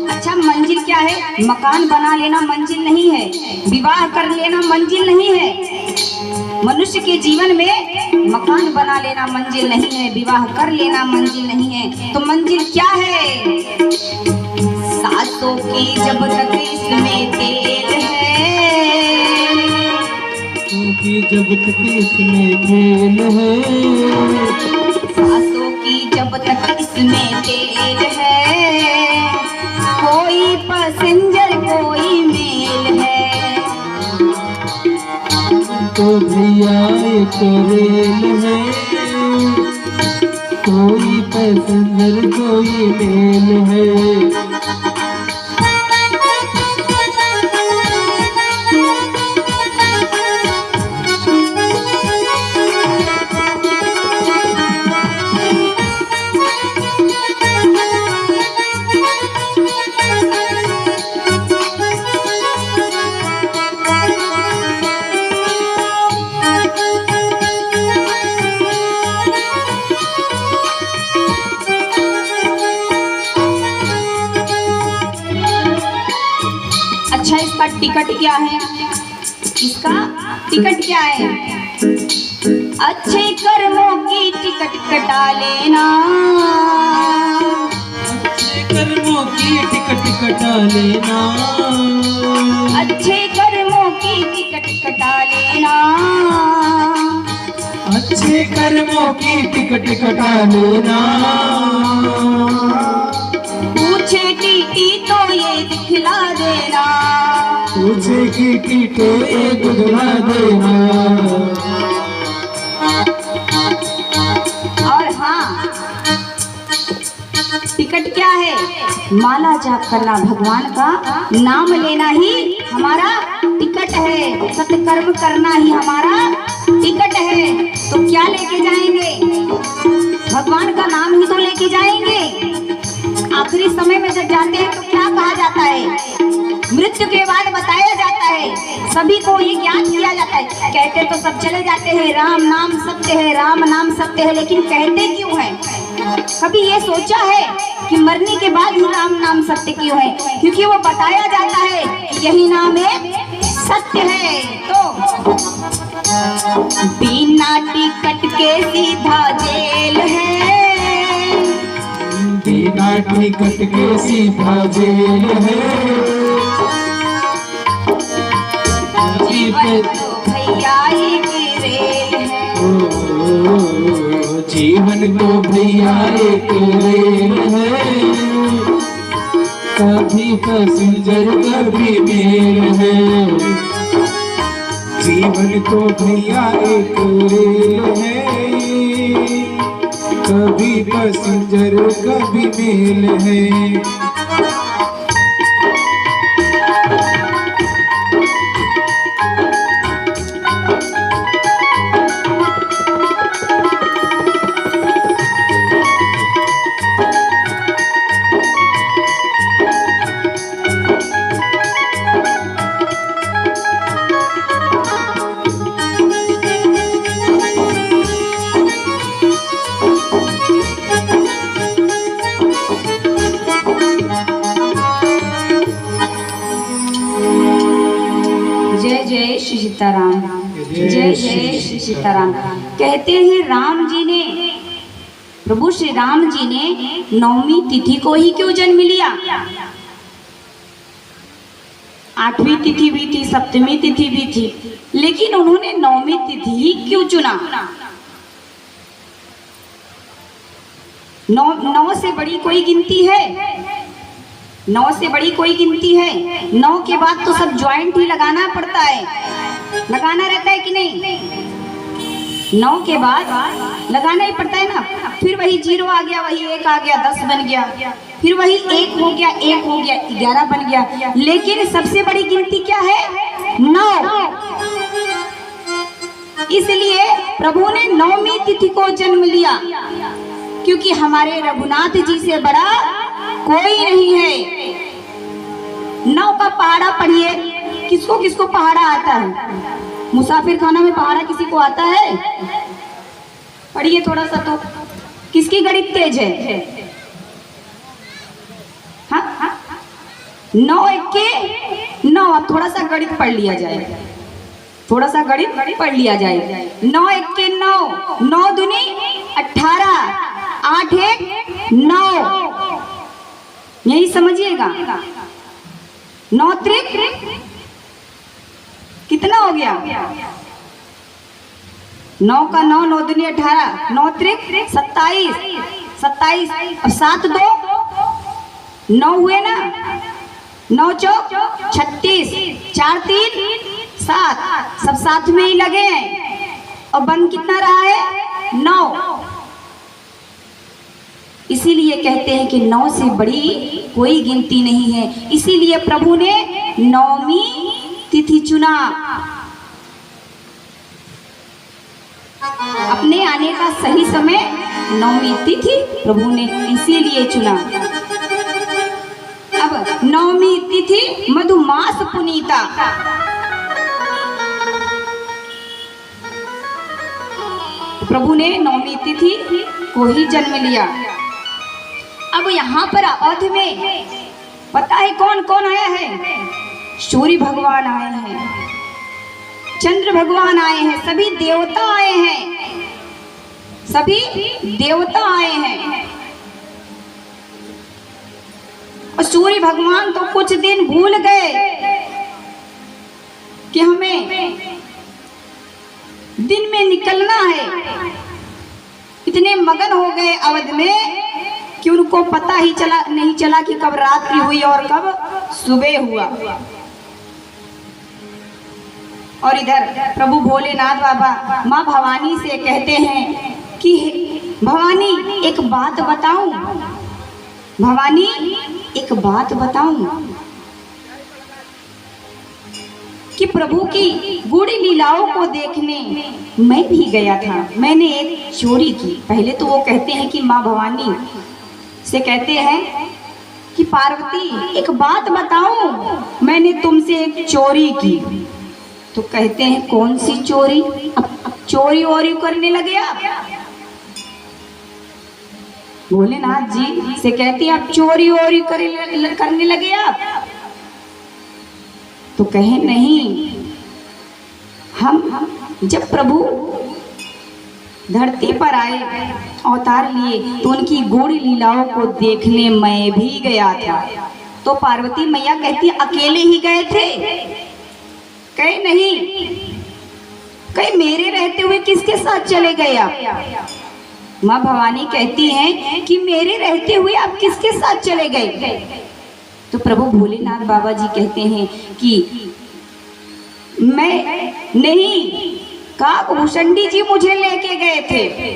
अच्छा, मंजिल क्या है? मकान बना लेना मंजिल नहीं है, विवाह कर लेना मंजिल नहीं है। मनुष्य के जीवन में मकान बना लेना मंजिल नहीं है, विवाह कर लेना मंजिल नहीं है। तो मंजिल क्या है? सांसों की जब तक इसमें तेल है, क्योंकि जब तक इसमें खेल है, सांसों की जब तक इसमें तेल है, कोई पैसेंजर कोई मेल है। तो भैया एक रेल है, कोई पैसेंजर कोई मेल है। अच्छा, इसका टिकट क्या है? इसका टिकट क्या है? अच्छे कर्मों की टिकट कटा लेना, अच्छे कर्मों की टिकट कटा लेना, अच्छे कर्मों की टिकट कटा लेना, अच्छे कर्मों की टिकट कटा लेना। पूछे टीटी तो ये दिखला देना, पूछे की तो एक दिखला देना। और हाँ, टिकट क्या है? माला जाप करना, भगवान का नाम लेना ही हमारा टिकट है, सत्कर्म करना ही हमारा टिकट है। तो क्या लेके जाएंगे? भगवान का नाम ही तो लेके जाएंगे। आखिरी समय में जब जाते हैं तो क्या कहा जाता है? मृत्यु के बाद बताया जाता है, सभी को ये ज्ञान किया जाता है। कहते तो सब चले जाते हैं राम नाम सत्य है, राम नाम सत्य है, लेकिन कहते क्यों है? कभी ये सोचा है कि मरने के बाद ही राम नाम सत्य क्यों है? क्योंकि वो बताया जाता है कि यही नाम है सत्य है। तो बिना टिकट के सीधा जेल है, बिना टिकट के सीधा जेल है। जीवन तो भैया एक रेल है, जीवन तो भैया एक रेल है, कभी पैसेंजर कभी मेल है। जीवन तो भैया एक रेल है, कभी पैसेंजर कभी मेल है। जय श्री सीताराम, जय जय श्री सीताराम। कहते हैं राम जी ने, प्रभु श्री राम जी ने नौमी तिथि को ही क्यों जन्म लिया? आठवीं तिथि भी थी, सप्तमी तिथि भी थी, लेकिन उन्होंने नौमी तिथि ही क्यों चुना? नौ से बड़ी कोई गिनती है? 9 से बड़ी कोई गिनती है? 9 के बाद तो सब ज्वाइंट ही लगाना पड़ता है, लगाना रहता है कि नहीं? 9 के बाद लगाना ही पड़ता है ना। फिर वही 0 आ गया, वही 1 आ गया, 10 बन गया, फिर वही 1 हो गया, 1 हो गया, 11 बन गया। लेकिन सबसे बड़ी गिनती क्या है? 9। इसलिए प्रभु ने नौमी तिथि को जन्म लिया, क्योंकि हमारे रघुनाथ जी से बड़ा कोई नहीं है। नौ का पहाड़ा पढ़िए। किसको किसको पहाड़ा आता है? मुसाफिर खाना में पहाड़ा किसी को आता है? पढ़िए थोड़ा सा तो। किसकी गणित तेज है? हाँ, 9 1 9। अब थोड़ा सा गणित पढ़ लिया जाए, थोड़ा सा गणित पढ़ लिया जाए। 9 1 9, 9 दूनी 18, 8 1 9, यही समझिएगा। 9 त्रिक कितना हो गया? 9 का 9, 9 दूनी 18, 9 त्रिक 27, 27 और 7 2 9 हुए ना। 9 चौक 36, 4 3 7, सब साथ में ही लगे हैं और बन कितना रहा है? 9। इसीलिए कहते हैं कि 9 से बड़ी कोई गिनती नहीं है। इसीलिए प्रभु ने 9वीं तिथि चुना। अपने आने का सही समय 9वीं तिथि प्रभु ने इसीलिए चुना। अब 9वीं तिथि मधुमास पुनीता। प्रभु ने 9वीं तिथि को ही जन्म लिया। अब यहाँ पर अवध में पता है कौन कौन आया है? सूर्य भगवान आए हैं, चंद्र भगवान आए हैं, सभी देवता आए हैं, सभी देवता आए हैं। और सूर्य भगवान तो कुछ दिन भूल गए कि हमें दिन में निकलना है। इतने मगन हो गए अवध में कि उनको पता ही नहीं चला कि कब रात्रि हुई और कब सुबह हुआ। और इधर प्रभु भोलेनाथ बाबा माँ भवानी से कहते हैं कि भवानी एक बात बताऊं, भवानी एक बात बताऊं कि प्रभु की गूढ़ी लीलाओं को देखने मैं भी गया था। मैंने एक चोरी की। पहले तो वो कहते हैं कि माँ भवानी से कहते हैं कि पार्वती एक बात बताऊं, मैंने तुमसे एक चोरी की। तो कहते हैं कौन सी चोरी? अब चोरी और करने लगे आप। भोलेनाथ जी से कहती हैं आप चोरी और करने लगे आप। तो कहे नहीं, हम जब प्रभु धरती पर आए अवतार लिए तो उनकी गूढ़ी लीलाओं को देखने मैं भी गया था। तो पार्वती मैया कहती अकेले ही गए थे? कहे नहीं, कहे मेरे रहते हुए किसके साथ चले गए आप? माँ भवानी कहती हैं कि मेरे रहते हुए आप किसके साथ चले गए? तो प्रभु भोलेनाथ बाबा जी कहते हैं कि मैं नहीं, काकभूषणी जी मुझे लेके गए थे।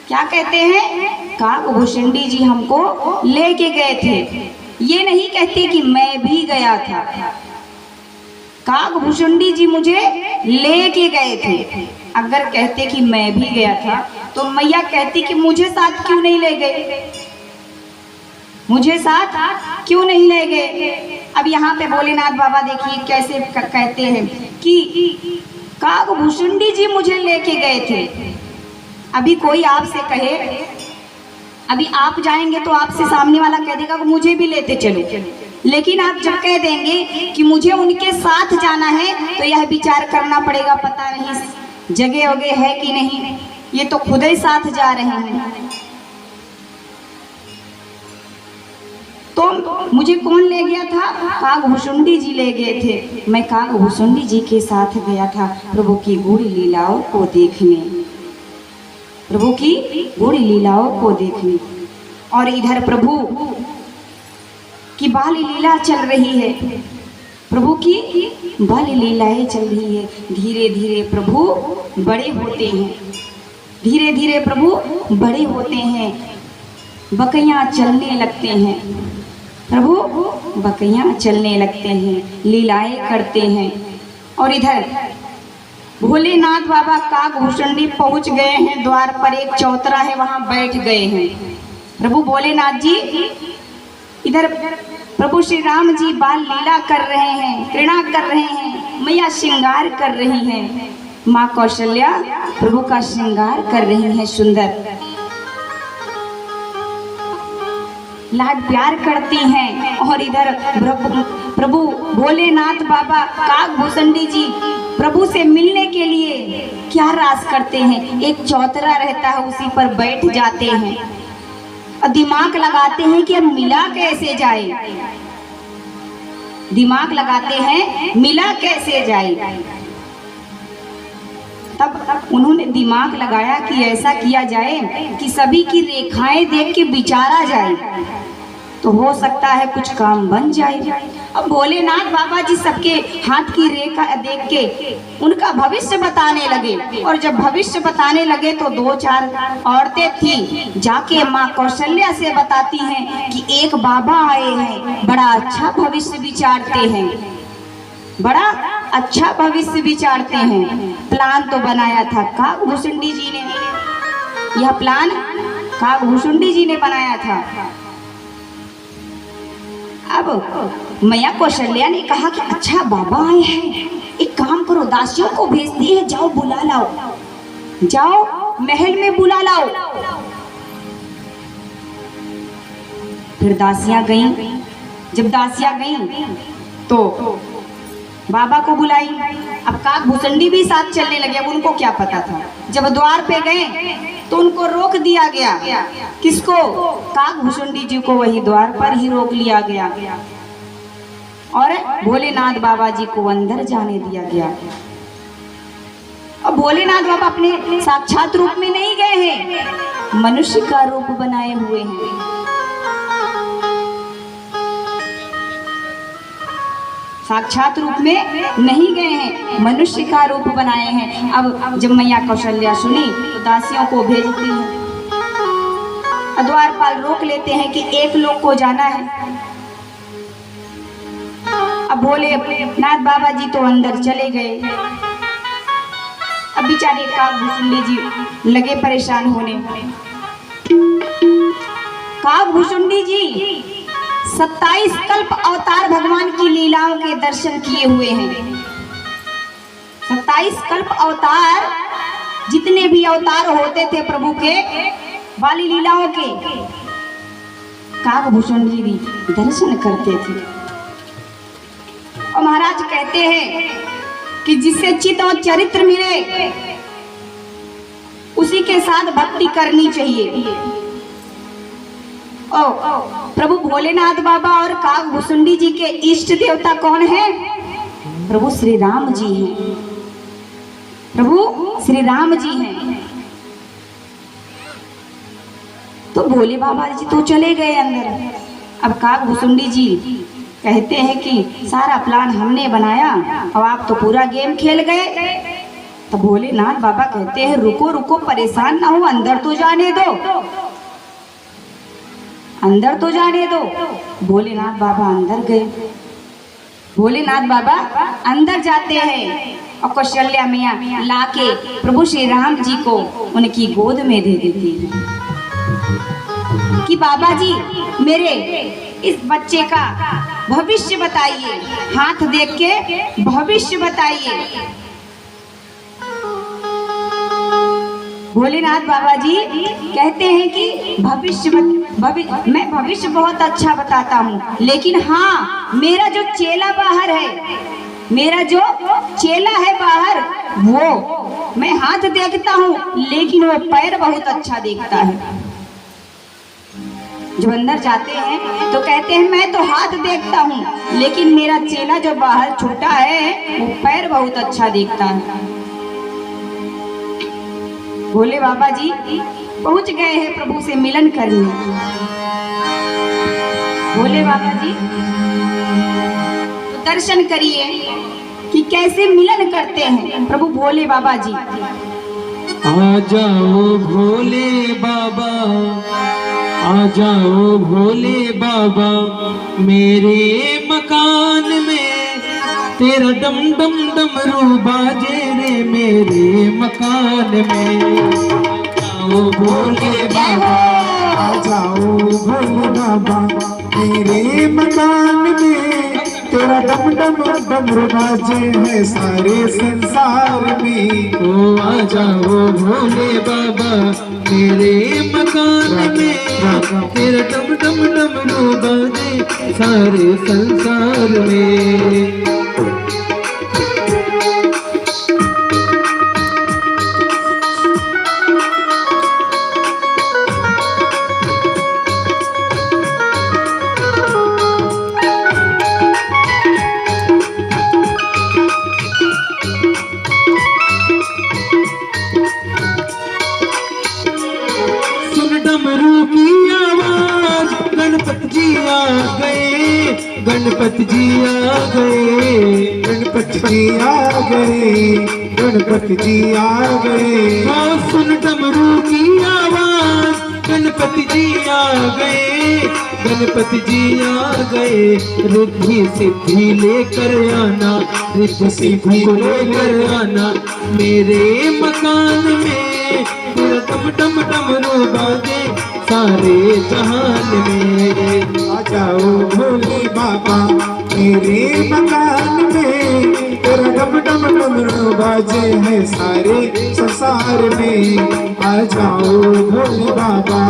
क्या कहते हैं? काकभूषणी जी हमको लेके गए थे। ये नहीं कहते कि मैं भी गया था, काकभूषणी जी मुझे लेके गए थे। अगर कहते कि मैं भी गया था तो मैया कहती कि मुझे साथ क्यों नहीं ले गए, मुझे साथ क्यों नहीं ले गए। अब यहाँ पे भोलेनाथ बाबा देखिए कैसे कहते हैं कि काकभूषणी जी मुझे लेके गए थे। अभी कोई आपसे कहे, अभी आप जाएंगे तो आपसे सामने वाला कह देगा कि मुझे भी लेते चलो। लेकिन आप जब कह देंगे कि मुझे उनके साथ जाना है तो यह विचार करना पड़ेगा, पता नहीं जगह वगह है कि नहीं, ये तो खुद ही साथ जा रहे हैं। तो मुझे कौन ले गया था? काकभूषणी जी ले गए थे। मैं काकभूषणी जी के साथ गया था प्रभु की गूढ़ी लीलाओं को देखने, प्रभु की गूढ़ी लीलाओं को देखने। और इधर प्रभु की बाल लीला चल रही है, प्रभु की बाल लीलाएं चल रही है। धीरे धीरे प्रभु बड़े होते हैं, धीरे धीरे प्रभु बड़े होते हैं, बकैयाँ चलने लगते हैं, प्रभु बकैयाँ चलने लगते हैं, लीलाएं करते हैं। और इधर भोलेनाथ बाबा काकभूषणी पहुंच गए हैं, द्वार पर एक चौतरा है वहां बैठ गए हैं। प्रभु भोलेनाथ जी इधर प्रभु श्री राम जी बाल लीला कर रहे हैं, क्रीड़ा कर रहे हैं, मैया श्रृंगार कर रही हैं। माँ कौशल्या प्रभु का श्रृंगार कर रही हैं, सुंदर लाड प्यार करती हैं। और इधर प्रभु भोलेनाथ बाबा काकभूषुंडी जी प्रभु से मिलने के लिए क्या रास करते हैं, एक चौतरा रहता है उसी पर बैठ जाते हैं और दिमाग लगाते हैं कि अब मिला कैसे जाए, दिमाग लगाते हैं मिला कैसे जाए। तब उन्होंने दिमाग लगाया कि ऐसा किया जाए कि सभी की रेखाएं देख के विचारा जाए, तो हो सकता है कुछ काम बन जाए। अब भोलेनाथ बाबा जी सबके हाथ की रेखा देख के उनका भविष्य बताने लगे। और जब भविष्य बताने लगे तो 2-4 औरतें थी, जाके माँ कौशल्या से बताती हैं कि एक बाबा आए हैं, बड़ा अच्छा भविष्य विचारते हैं, बड़ा अच्छा भविष्य विचारते हैं। प्लान तो बनाया था काकभूषुंडी जी ने, यह प्लान काकभूषुंडी जी ने बनाया था। अब मैया कौशल्या ने कहा कि अच्छा बाबा आए हैं, एक काम करो दासियों को भेजती है, जाओ बुला लाओ, जाओ महल में बुला लाओ। फिर दासियां गईं। जब दासियां गईं तो बाबा को बुलाई। अब काकभूषुंडी भी साथ चलने लगे। अब उनको क्या पता था, जब द्वार पे गए तो उनको रोक दिया गया। किसको? काकभूषुंडी जी को वही द्वार पर ही रोक लिया गया और भोलेनाथ बाबा जी को अंदर जाने दिया गया। अब भोलेनाथ बाबा अपने साक्षात रूप में नहीं गए हैं, मनुष्य का रूप बनाए हुए हैं। साक्षात रूप में नहीं गए हैं, मनुष्य का रूप बनाए हैं। अब जब मैया कौशल्या सुनी तो दासियों को भेजती है। द्वारपाल रोक लेते हैं कि एक लोग को जाना है। अब भोलेनाथ बाबा जी तो अंदर चले गए। अब बेचारे काकभूषुंडी जी लगे परेशान होने। काकभूषुंडी जी 27 कल्प अवतार भगवान की लीलाओं के दर्शन किए हुए हैं। 27 कल्प अवतार, जितने भी अवतार होते थे प्रभु के बाली लीलाओं के, काकभूषुंडी जी दर्शन करते थे। और महाराज कहते हैं कि जिससे चित्त और चरित्र मिले उसी के साथ भक्ति करनी चाहिए। ओ प्रभु भोलेनाथ बाबा और काकभूषुंडी जी के इष्ट देवता कौन है? प्रभु श्री राम जी हैं। प्रभु श्री राम जी हैं। तो भोले बाबा जी तो चले गए अंदर। अब काकभूषुंडी जी कहते हैं कि सारा प्लान हमने बनाया, अब आप तो पूरा गेम खेल गए। तो भोलेनाथ बाबा कहते हैं रुको रुको, परेशान ना हो, अंदर तो जाने दो, अंदर तो जाने दो। भोलेनाथ बाबा अंदर गए। भोलेनाथ बाबा अंदर जाते हैं और कौशल्या मैया लाके प्रभु श्री राम जी को उनकी गोद में दे देती है कि बाबा जी मेरे इस बच्चे का भविष्य बताइए, हाथ देख के भविष्य बताइए। भोलेनाथ बाबा जी कहते हैं कि मैं भविष्य बहुत अच्छा बताता हूँ, लेकिन हाँ मेरा जो चेला बाहर है, मेरा जो चेला है बाहर, वो मैं हाथ देखता हूँ लेकिन वो पैर बहुत अच्छा देखता है। जब अंदर जाते हैं तो कहते हैं मैं तो हाथ देखता हूँ लेकिन मेरा चेला जो बाहर छोटा है वो पैर बहुत अच्छा देखता है। भोले बाबा जी पहुंच गए हैं प्रभु से मिलन करने। भोले बाबा जी तो दर्शन करिए कि कैसे मिलन करते हैं प्रभु भोले बाबा जी। आ जाओ भोले बाबा, आ जाओ भोले बाबा, मेरे मकान में तेरा डम डम डमरू बाजे रे मेरे मकान में। आ जाओ भोले बाबा, आ जाओ भोले बाबा, मेरे मकान में तेरा डम डम डमरू बाजे है सारे संसार में। ओ आ जाओ भोले बाबा मेरे मकान में, तेरा डम डम डमरू बाजे सारे संसार में। डमरू की आवाज गणपति जी आ गए, गणपति जी आ गए, गणपति जी आ गए, गणपति जी आ गए। हाँ सुन डमरू की आवाज गणपति जी आ गए, गणपति जी आ गए। रिद्धि सिद्धि लेकर आना, रिद्धि सिद्धि लेकर आना मेरे मकान में, तेरा डम डम डमरू बाजे सारे जहान में। आ जाओ भोले बाबा मेरे मकान में, तेरा डम डम डमरू बाजे है सारे संसार में। आ जाओ भोले बाबा।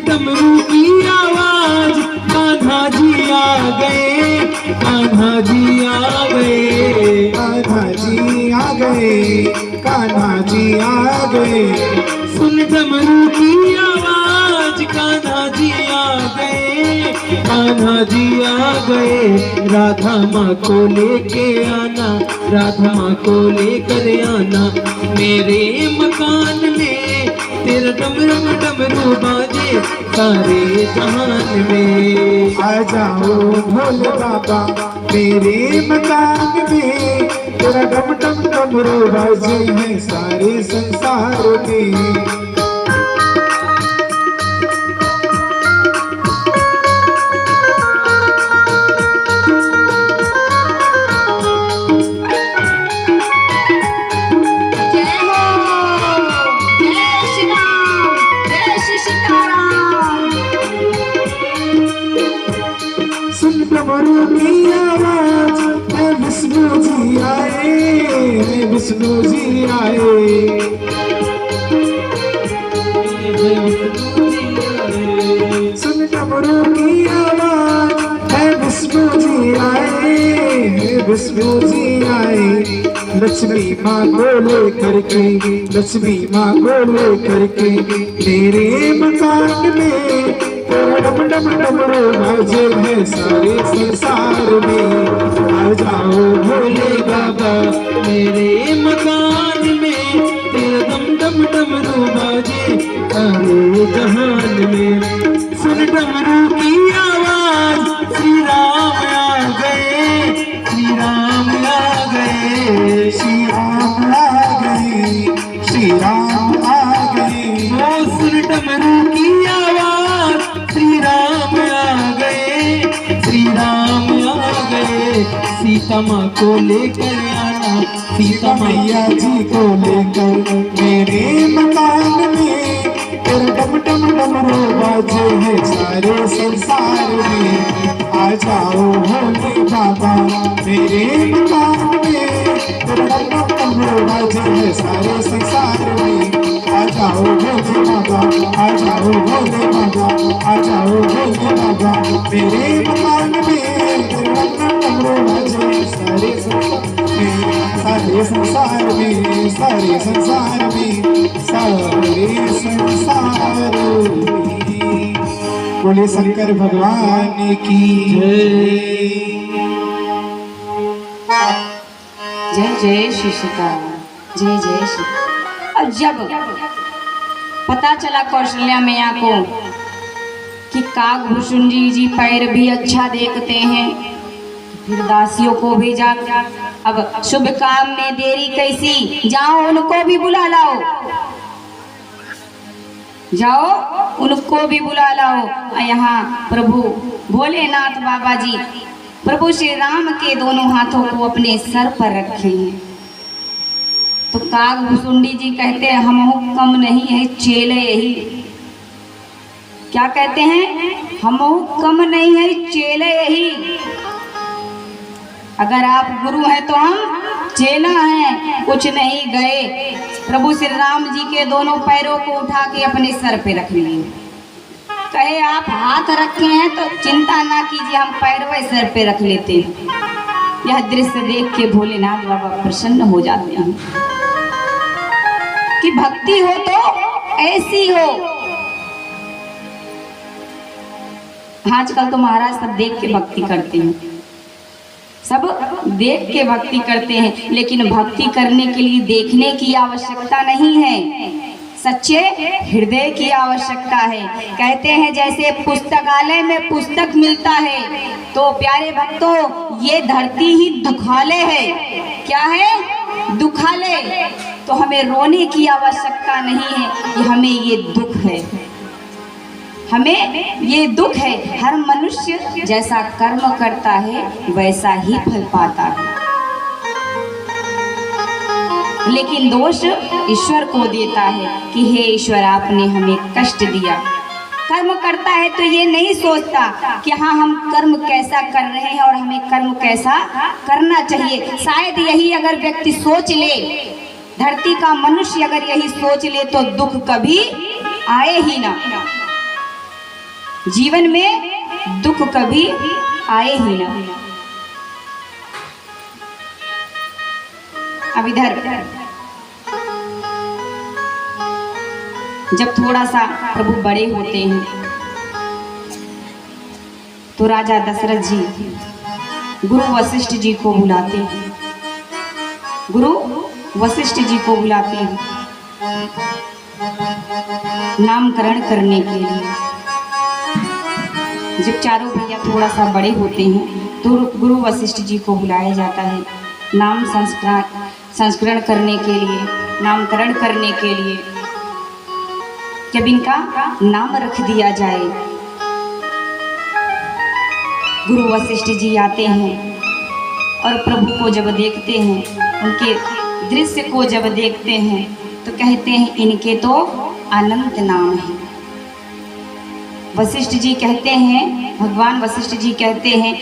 डमरू की आवाज कान्हा जी आ गए, कान्हा जी आ गए, कान्हा जी आ गए, कान्हा जी आ गए। सुन डमरू की आवाज कान्हा जी आ गए, कान्हा जी आ गए। राधा माँ को लेके आना, राधा माँ को लेकर आना मेरे मकान में, तेरा डमरू डमरू बाजे सारे जहान में। आ जाओ भोले बाबा मेरे मकान में, तेरा डम डम डमरू बाजे है सारे संसार में। डमरू की आवाज है विष्णु जी आए, विष्णु जी आए। सुन डमरू की आवाज है विष्णु जी आए, विष्णु जी आए। लक्ष्मी माँ को लेकर के, लक्ष्मी माँ को लेकर के मेरे मकान में, तेरा डम डम डमरू बाजे है सारे संसार में। आ जाओ भोले बाबा मेरे मकान में, तेरा डम डम डमरू बाजे सारे जहान में। सुन डमरू की आवाज श्री राम आ गए, श्री राम आ गए, श्री राम आ गए, श्री राम आ गए। ओ सुन डमरू की आवाज श्री राम आ गए, श्री राम आ गए। सीता माँ को लेकर आना, सीता मैया जी को लेकर मेरे मकान में, तेरा डम डम डमरू बाजे है सारे संसार में। आ जाओ भोले बाबा मेरे मकान में, तेरा डम डम डमरू बाजे है सारे संसार में। आ जाओ भोले बाबा, आ जाओ भोले बाबा, आ जाओ भोले बाबा मेरे मकान में, तेरा डम डम डमरू बाजे है सारे संसार में, सारे संसार में, सारे संसार में, सारे संसार में। बोले शंकर भगवान की जय जय श्री सीताराम, जय जय श्री। अब जब पता चला कौशल्या मैया को कि काकभूषुंडी जी पैर भी अच्छा देखते हैं, फिर दासियों को भेजा। अब शुभ काम में देरी कैसी, जाओ उनको भी बुला लाओ। जाओ उनको भी बुला लाओ। यहाँ प्रभु भोलेनाथ बाबा जी प्रभु श्री राम के दोनों हाथों को अपने सर पर रखे हैं। तो कागभुसुंडी जी कहते हैं हम कम नहीं है चेले यही। क्या कहते हैं? हम कम नहीं है चेले यही। अगर आप गुरु हैं तो हम चेला हैं, कुछ नहीं गए। प्रभु श्री राम जी के दोनों पैरों को उठा के अपने सर पे रख लिए। कहे आप हाथ रखे हैं तो चिंता ना कीजिए, हम पैरवे सर पे रख लेते हैं। यह दृश्य देख के भोलेनाथ बाबा प्रसन्न हो जाते हैं कि भक्ति हो तो ऐसी हो। आजकल तो महाराज सब देख के भक्ति करते हैं, सब देख के भक्ति करते हैं, लेकिन भक्ति करने के लिए देखने की आवश्यकता नहीं है, सच्चे हृदय की आवश्यकता है। कहते हैं जैसे पुस्तकालय में पुस्तक मिलता है तो प्यारे भक्तों ये धरती ही दुखालय है। क्या है? दुखालय। तो हमें रोने की आवश्यकता नहीं है कि हमें ये दुख है, हमें ये दुख है। हर मनुष्य जैसा कर्म करता है वैसा ही फल पाता है, लेकिन दोष ईश्वर को देता है कि हे ईश्वर आपने हमें कष्ट दिया। कर्म करता है तो ये नहीं सोचता कि हाँ हम कर्म कैसा कर रहे हैं और हमें कर्म कैसा करना चाहिए। शायद यही अगर व्यक्ति सोच ले, धरती का मनुष्य अगर यही सोच ले तो दुख कभी आए ही ना, जीवन में दुख कभी आए ही ना। अब इधर जब थोड़ा सा प्रभु बड़े होते हैं तो राजा दशरथ जी गुरु वशिष्ठ जी को बुलाते हैं, गुरु वशिष्ठ जी को बुलाते हैं नामकरण करने के लिए। जब चारों भैया थोड़ा सा बड़े होते हैं तो गुरु वशिष्ठ जी को बुलाया जाता है नाम संस्करण करने के लिए, नामकरण करने के लिए, जब इनका नाम रख दिया जाए। गुरु वशिष्ठ जी आते हैं और प्रभु को जब देखते हैं, उनके दृश्य को जब देखते हैं तो कहते हैं इनके तो अनंत नाम है। वशिष्ठ जी कहते हैं, भगवान वशिष्ठ जी कहते हैं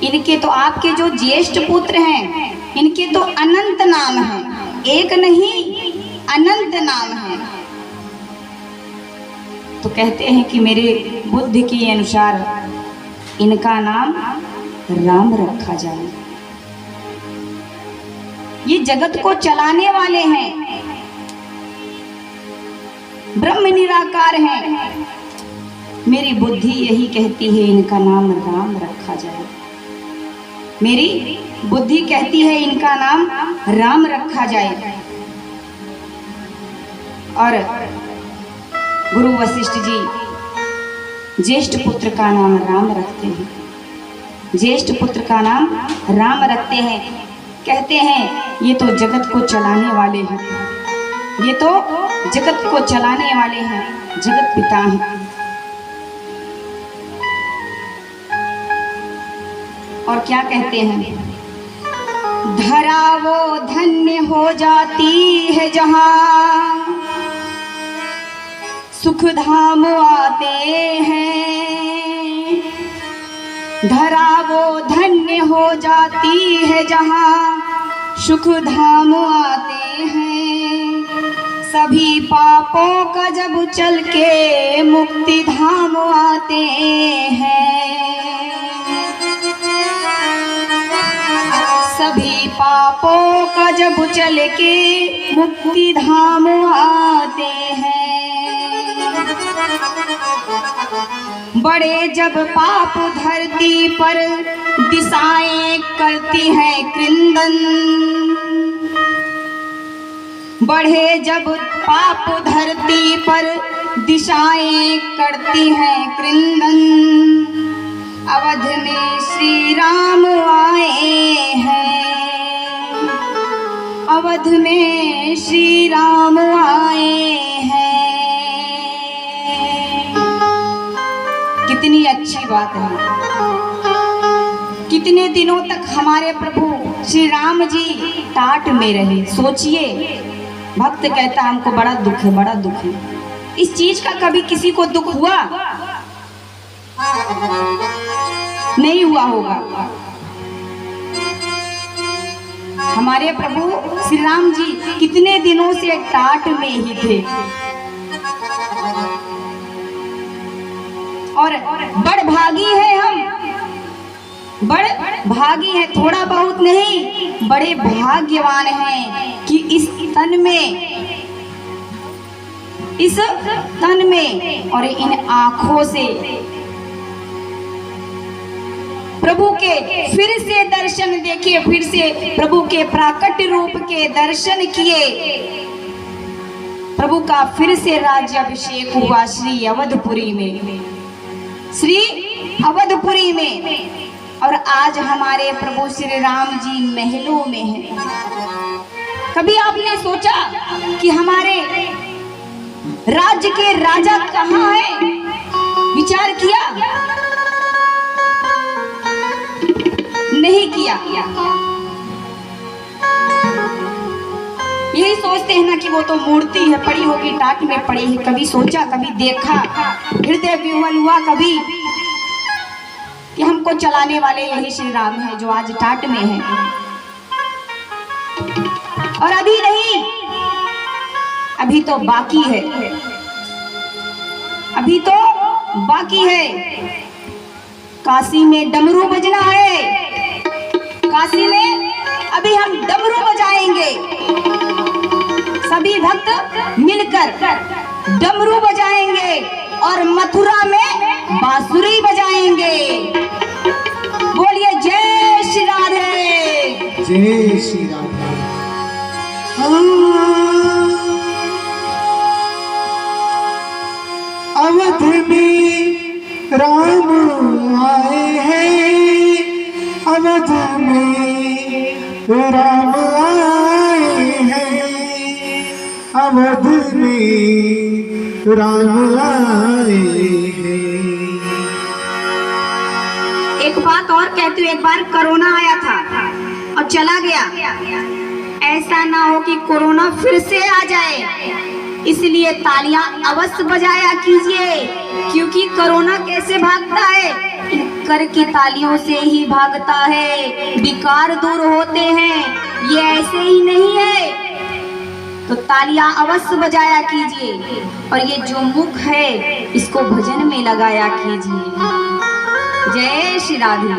इनके तो आपके जो ज्येष्ठ पुत्र हैं इनके तो अनंत नाम है, एक नहीं अनंत नाम है। तो कहते हैं कि मेरे बुद्धि के अनुसार इनका नाम राम रखा जाए। ये जगत को चलाने वाले हैं, ब्रह्म निराकार हैं। मेरी बुद्धि यही कहती है इनका नाम राम रखा जाए, मेरी बुद्धि कहती है इनका नाम राम रखा जाए। और गुरु वशिष्ठ जी ज्येष्ठ पुत्र का नाम राम रखते हैं, ज्येष्ठ पुत्र का नाम राम रखते हैं। कहते हैं ये तो जगत को चलाने वाले हैं, ये तो जगत को चलाने वाले हैं, जगत पिता हैं। और क्या कहते हैं? धरा वो धन्य हो जाती है जहाँ सुख धाम आते हैं। धरा वो धन्य हो जाती है जहाँ सुख धाम आते हैं। सभी पापों का जब चल के मुक्ति धाम आते हैं। सभी पापों का जब चल के मुक्ति धाम आते हैं। बड़े जब पाप धरती पर दिशाएं करती हैं क्रंदन। बढ़े जब पाप धरती पर दिशाएं करती हैं क्रंदन। अवध में श्री राम आए हैं, अवध में श्री राम आए हैं। अच्छी बात है। कितने दिनों तक हमारे प्रभु श्री राम जी टाट में रहे। सोचिए, भक्त कहता हमको बड़ा दुख है, बड़ा दुख है। इस चीज का कभी किसी को दुख हुआ? नहीं हुआ होगा। हमारे प्रभु श्री राम जी कितने दिनों से टाट में ही थे और बड़ भागी है हम, बड़ भागी है, थोड़ा बहुत नहीं, बड़े भाग्यवान हैं कि इस तन में और इन आंखों से प्रभु के फिर से दर्शन देखे, फिर से प्रभु के प्राकट रूप के दर्शन किए। प्रभु का फिर से राज्याभिषेक हुआ श्री अवधपुरी में, श्री अवधपुरी में। और आज हमारे प्रभु श्री राम जी महलों में हैं। कभी आपने सोचा कि हमारे राज्य के राजा कहाँ हैं? विचार किया? नहीं किया। यही सोचते हैं ना कि वो तो मूर्ति है, पड़ी होगी, टाट में पड़ी है। कभी सोचा, कभी देखा, हृदय विह्वल हुआ कभी कि हमको चलाने वाले यही श्री राम है जो आज टाट में है? और अभी नहीं, अभी तो बाकी है, अभी तो बाकी है। काशी में डमरू बजना है, काशी में अभी हम डमरू बजाएंगे, सभी भक्त मिलकर डमरू बजाएंगे और मथुरा में बांसुरी बजाएंगे। बोलिए जय श्री राधे, जय श्री राधे। अवध में राम आए हैं, अवध में राम आए हैं, अवध में राम आए हैं। एक बात और कहती हूँ, एक बार कोरोना आया था और चला गया। ऐसा ना हो कि कोरोना फिर से आ जाए, इसलिए तालियां अवश्य बजाया कीजिए, क्योंकि कोरोना कैसे भागता है? कर की तालियों से ही भागता है। विकार दूर होते हैं, ये ऐसे ही नहीं है। तो तालियां अवश्य बजाया कीजिए और ये जो मुख है इसको भजन में लगाया कीजिए। जय श्री राधे।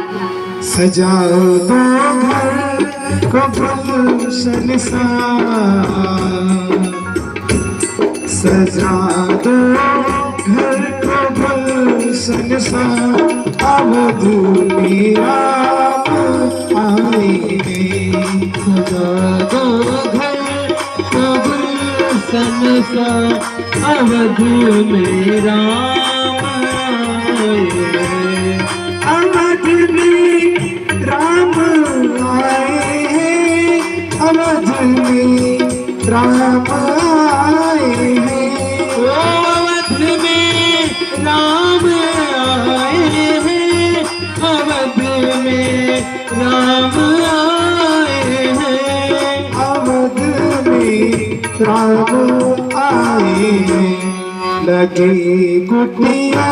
सजा दो घर को गुलशन सा, सजा दो घर को गुलशन सा, अवध में राम आए हैं। सजा दो घर को गुलशन सा, अवध में राम आए हैं। अवध में राम आए हैं, अवध में राम आए हैं। अवध में राम आए हैं, अवध में राम आए हैं, अवध में राम आए हैं। लगे कुटिया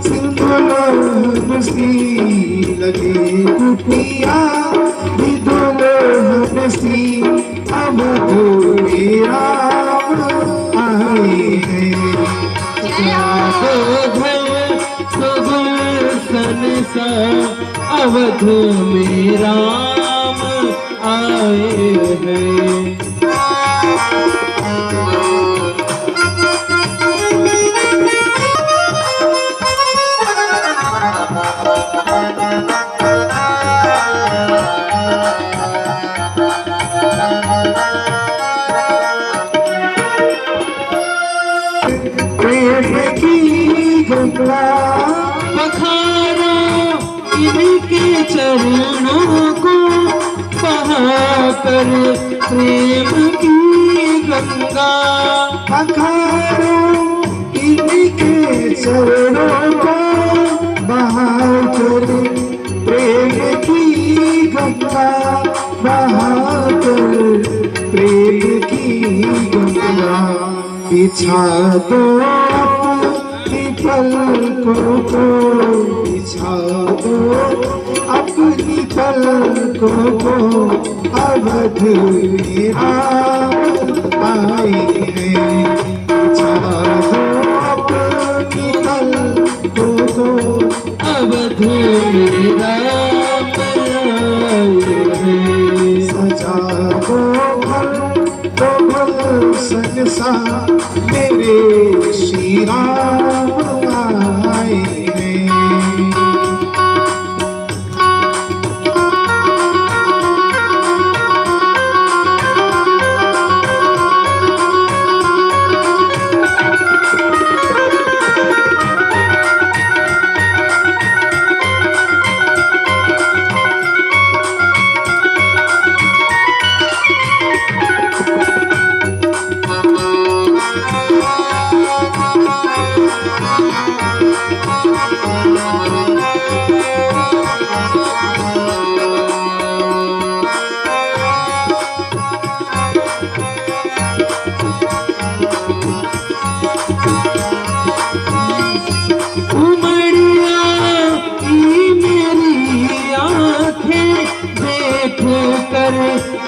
सिंदूर सी, लगे कुटिया दुल्हन सी, अवध में राम आए हैं। गुलशन सा, अवध में राम आए हैं। प्रेम की गंगा पखारो इनके चरणों को, बहाकर प्रेम की गंगा। पखारो इनके चरणों को, की गंगा बिछा दो अपनी पलकों को, बिछा दो अपनी पलकों को, अवध में राम आए हैं। बिछा दो अपनी पलकों को, अवध में राम आए हैं। सजा दो भल संसार मेरे श्री राम आए हैं।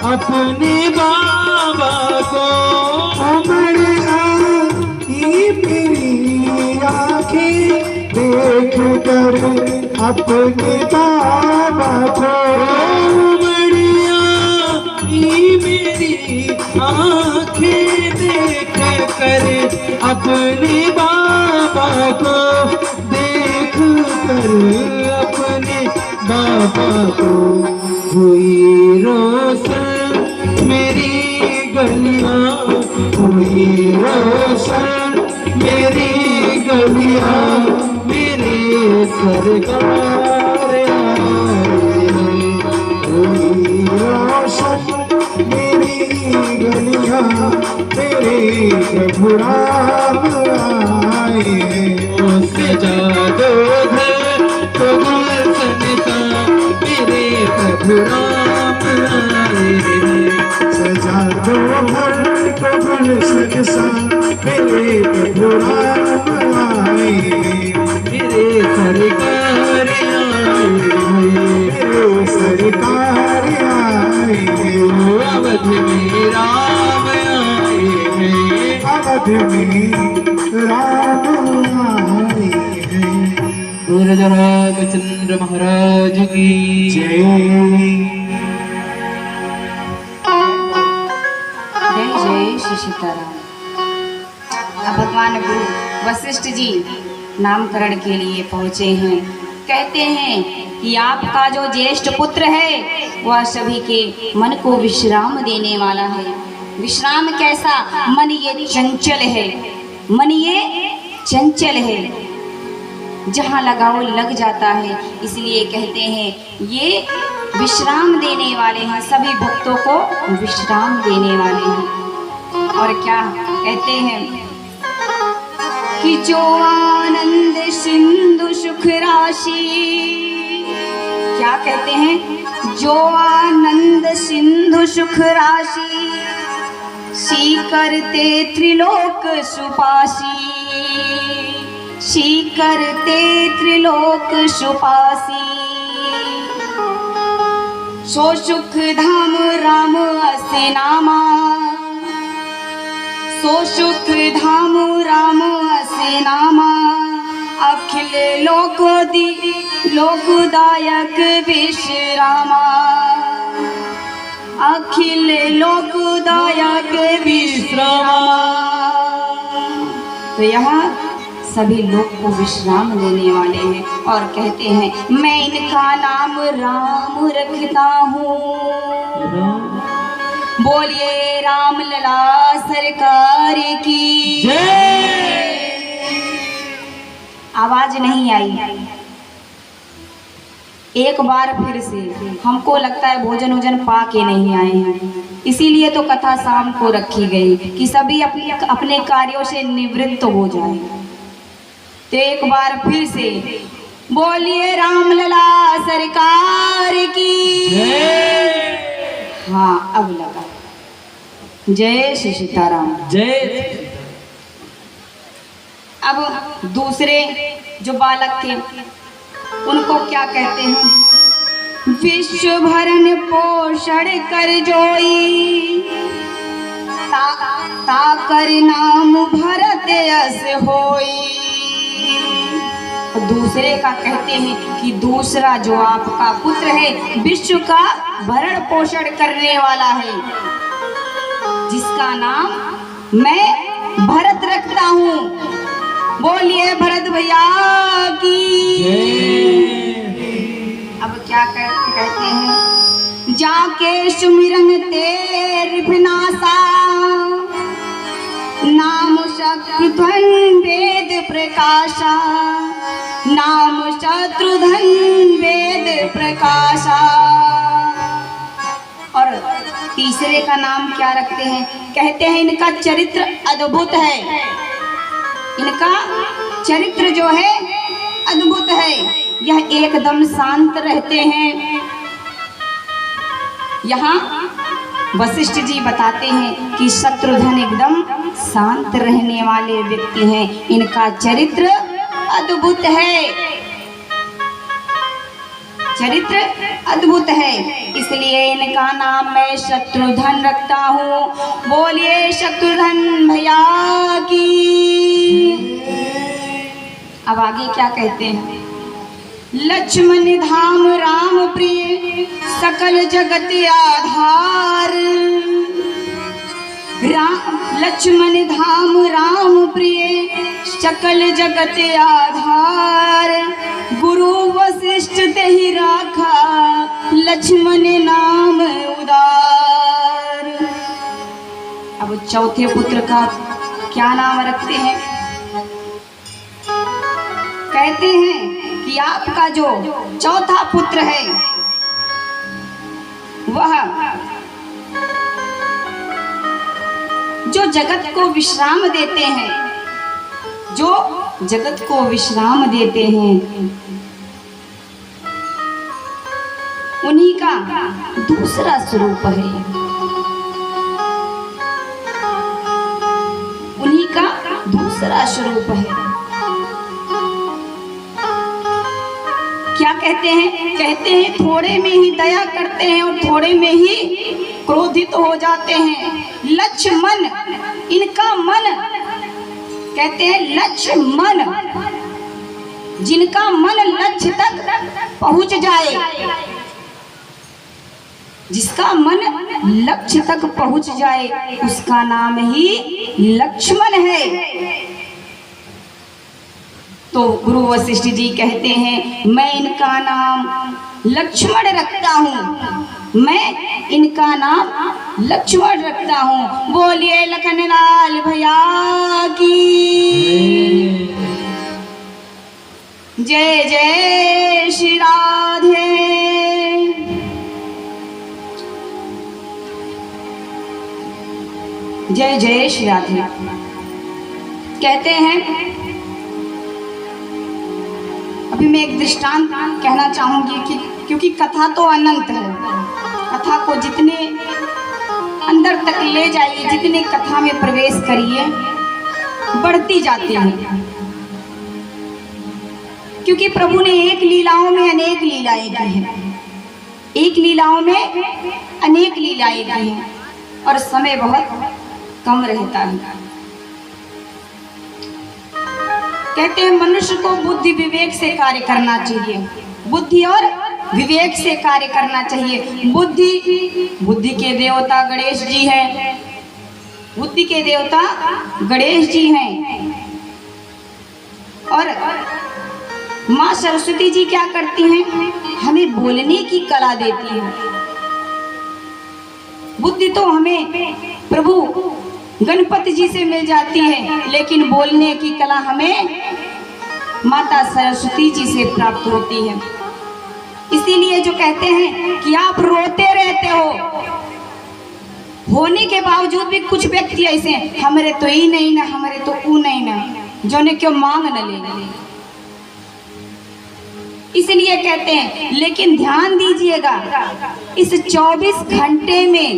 अपने बाबा को मेरी आँखें देख कर अपने बाबा को, मेरी आँखें देख कर अपने बाबा को, देख कर अपने बाबा को। हुई रोशन मेरी गलियां, हुई रोशन मेरी गलियां, मेरे सरकार आए। हुई रोशन मेरी गलियां, मेरे प्रभु राम आए। सजा दो घर तो गुलशन का, मेरे प्रभु राम आए। सजा दो घर तो गुलशन सा, मेरे प्रभु राम आए। मेरे सरकार आए, मेरे सरकार आए। अवध में राम आए हैं। अवध में राम आए हैं। गुरु रामचंद्र महाराज की जय। जय जय श्री सीताराम। अब भगवान गुरु वशिष्ठ जी नामकरण के लिए पहुँचे हैं। कहते हैं कि आपका जो ज्येष्ठ पुत्र है वह सभी के मन को विश्राम देने वाला है। विश्राम कैसा? मन ये चंचल है, मन ये चंचल है, जहाँ लगाओ लग जाता है। इसलिए कहते हैं ये विश्राम देने वाले हैं, सभी भक्तों को विश्राम देने वाले हैं। और क्या कहते हैं कि जो आनंद सिंधु सुख राशि, क्या कहते हैं? जो आनंद सिंधु सुख राशि, सी करते त्रिलोक सुपासी, सी करते त्रिलोक सुपासी। सो सुख धाम राम असे नामा, सो सुख धाम राम असे नामा। अखिल लोकदायक विश्रामा, अखिल लोकदायक विश्रामा। तो यहाँ सभी लोग को विश्राम देने वाले हैं और कहते हैं मैं इनका नाम राम रखता हूँ। बोलिए राम लला सरकार की जय। आवाज नहीं आई। एक बार फिर से हमको लगता है भोजन वोजन पा के नहीं आए हैं, इसीलिए तो कथा शाम को रखी गई कि सभी अपने कार्यों से निवृत्त हो जाए। तो एक बार फिर से बोलिए राम लला सरकार की। हाँ अब लगा। जय श्री सीताराम। जय। अब दूसरे जो बालक थे उनको क्या कहते हैं? विश्व भरण पोषण कर जोई, ताकर नाम भरत यस होई। दूसरे का कहते हैं कि दूसरा जो आपका पुत्र है विश्व का भरण पोषण करने वाला है, जिसका नाम मैं भरत रखता हूँ। बोलिए भरत भैया की। अब क्या कहते हैं? जाके सुमिरन तेर विनाशा, नाम शत्रुघ्न वेद प्रकाशा, नाम शत्रुघ्न वेद प्रकाशा। और तीसरे का नाम क्या रखते हैं? कहते हैं इनका चरित्र अद्भुत है, इनका चरित्र जो है अद्भुत है। यह एकदम शांत रहते हैं। यहाँ वशिष्ठ जी बताते हैं कि शत्रुघ्न एकदम शांत रहने वाले व्यक्ति हैं, इनका चरित्र अद्भुत है, चरित्र अद्भुत है, इसलिए इनका नाम मैं शत्रुघ्न रखता हूँ। बोलिए शत्रुघ्न भैया की। अब आगे क्या कहते हैं? लक्ष्मण धाम राम प्रिय, सकल जगत आधार। लक्ष्मण धाम राम प्रिय, सकल जगत आधार। गुरु वशिष्ठ तेहि राखा, लक्ष्मण नाम उदार। अब चौथे पुत्र का क्या नाम रखते हैं? कहते हैं कि आपका जो चौथा पुत्र है वह जो जगत को विश्राम देते हैं, जो जगत को विश्राम देते हैं, उन्हीं का दूसरा स्वरूप है, उन्हीं का दूसरा स्वरूप है। क्या कहते हैं? कहते हैं थोड़े में ही दया करते हैं और थोड़े में ही क्रोधित हो जाते हैं। लक्ष्मण, इनका मन, कहते हैं लक्ष्मण, जिनका मन लक्ष्य तक पहुंच जाए, जिसका मन लक्ष्य तक पहुंच जाए उसका नाम ही लक्ष्मण है। तो गुरु वशिष्ठ जी कहते हैं मैं इनका नाम लक्ष्मण रखता हूँ, मैं इनका नाम लक्ष्मण रखता हूँ। बोलिए लखनलाल भैया की। जय जय श्री राधे। जय जय श्री राधे। कहते हैं, अभी मैं एक दृष्टांत कहना चाहूंगी कि क्योंकि कथा तो अनंत है, कथा को जितने अंदर तक ले जाइए, जितने कथा में प्रवेश करिए बढ़ती जाती है, क्योंकि प्रभु ने एक लीलाओं में अनेक लीलाएं की हैं, एक लीलाओं में अनेक लीलाएं की हैं और समय बहुत कम रहता है। कहते हैं मनुष्य को बुद्धि विवेक से कार्य करना चाहिए, बुद्धि और विवेक से कार्य करना चाहिए। बुद्धि के देवता गणेश जी हैं, बुद्धि के देवता गणेश जी हैं। और माँ सरस्वती जी क्या करती हैं? हमें बोलने की कला देती है। बुद्धि तो हमें प्रभु गणपति जी से मिल जाती है, लेकिन बोलने की कला हमें माता सरस्वती जी से प्राप्त होती है। इसीलिए जो कहते हैं कि आप रोते रहते हो, होने के बावजूद भी कुछ व्यक्ति ऐसे हैं, हमारे तो ही नहीं ना, हमारे तो ऊ नहीं ना, जो ने क्यों मांग न ले। इसलिए कहते हैं, लेकिन ध्यान दीजिएगा इस 24 घंटे में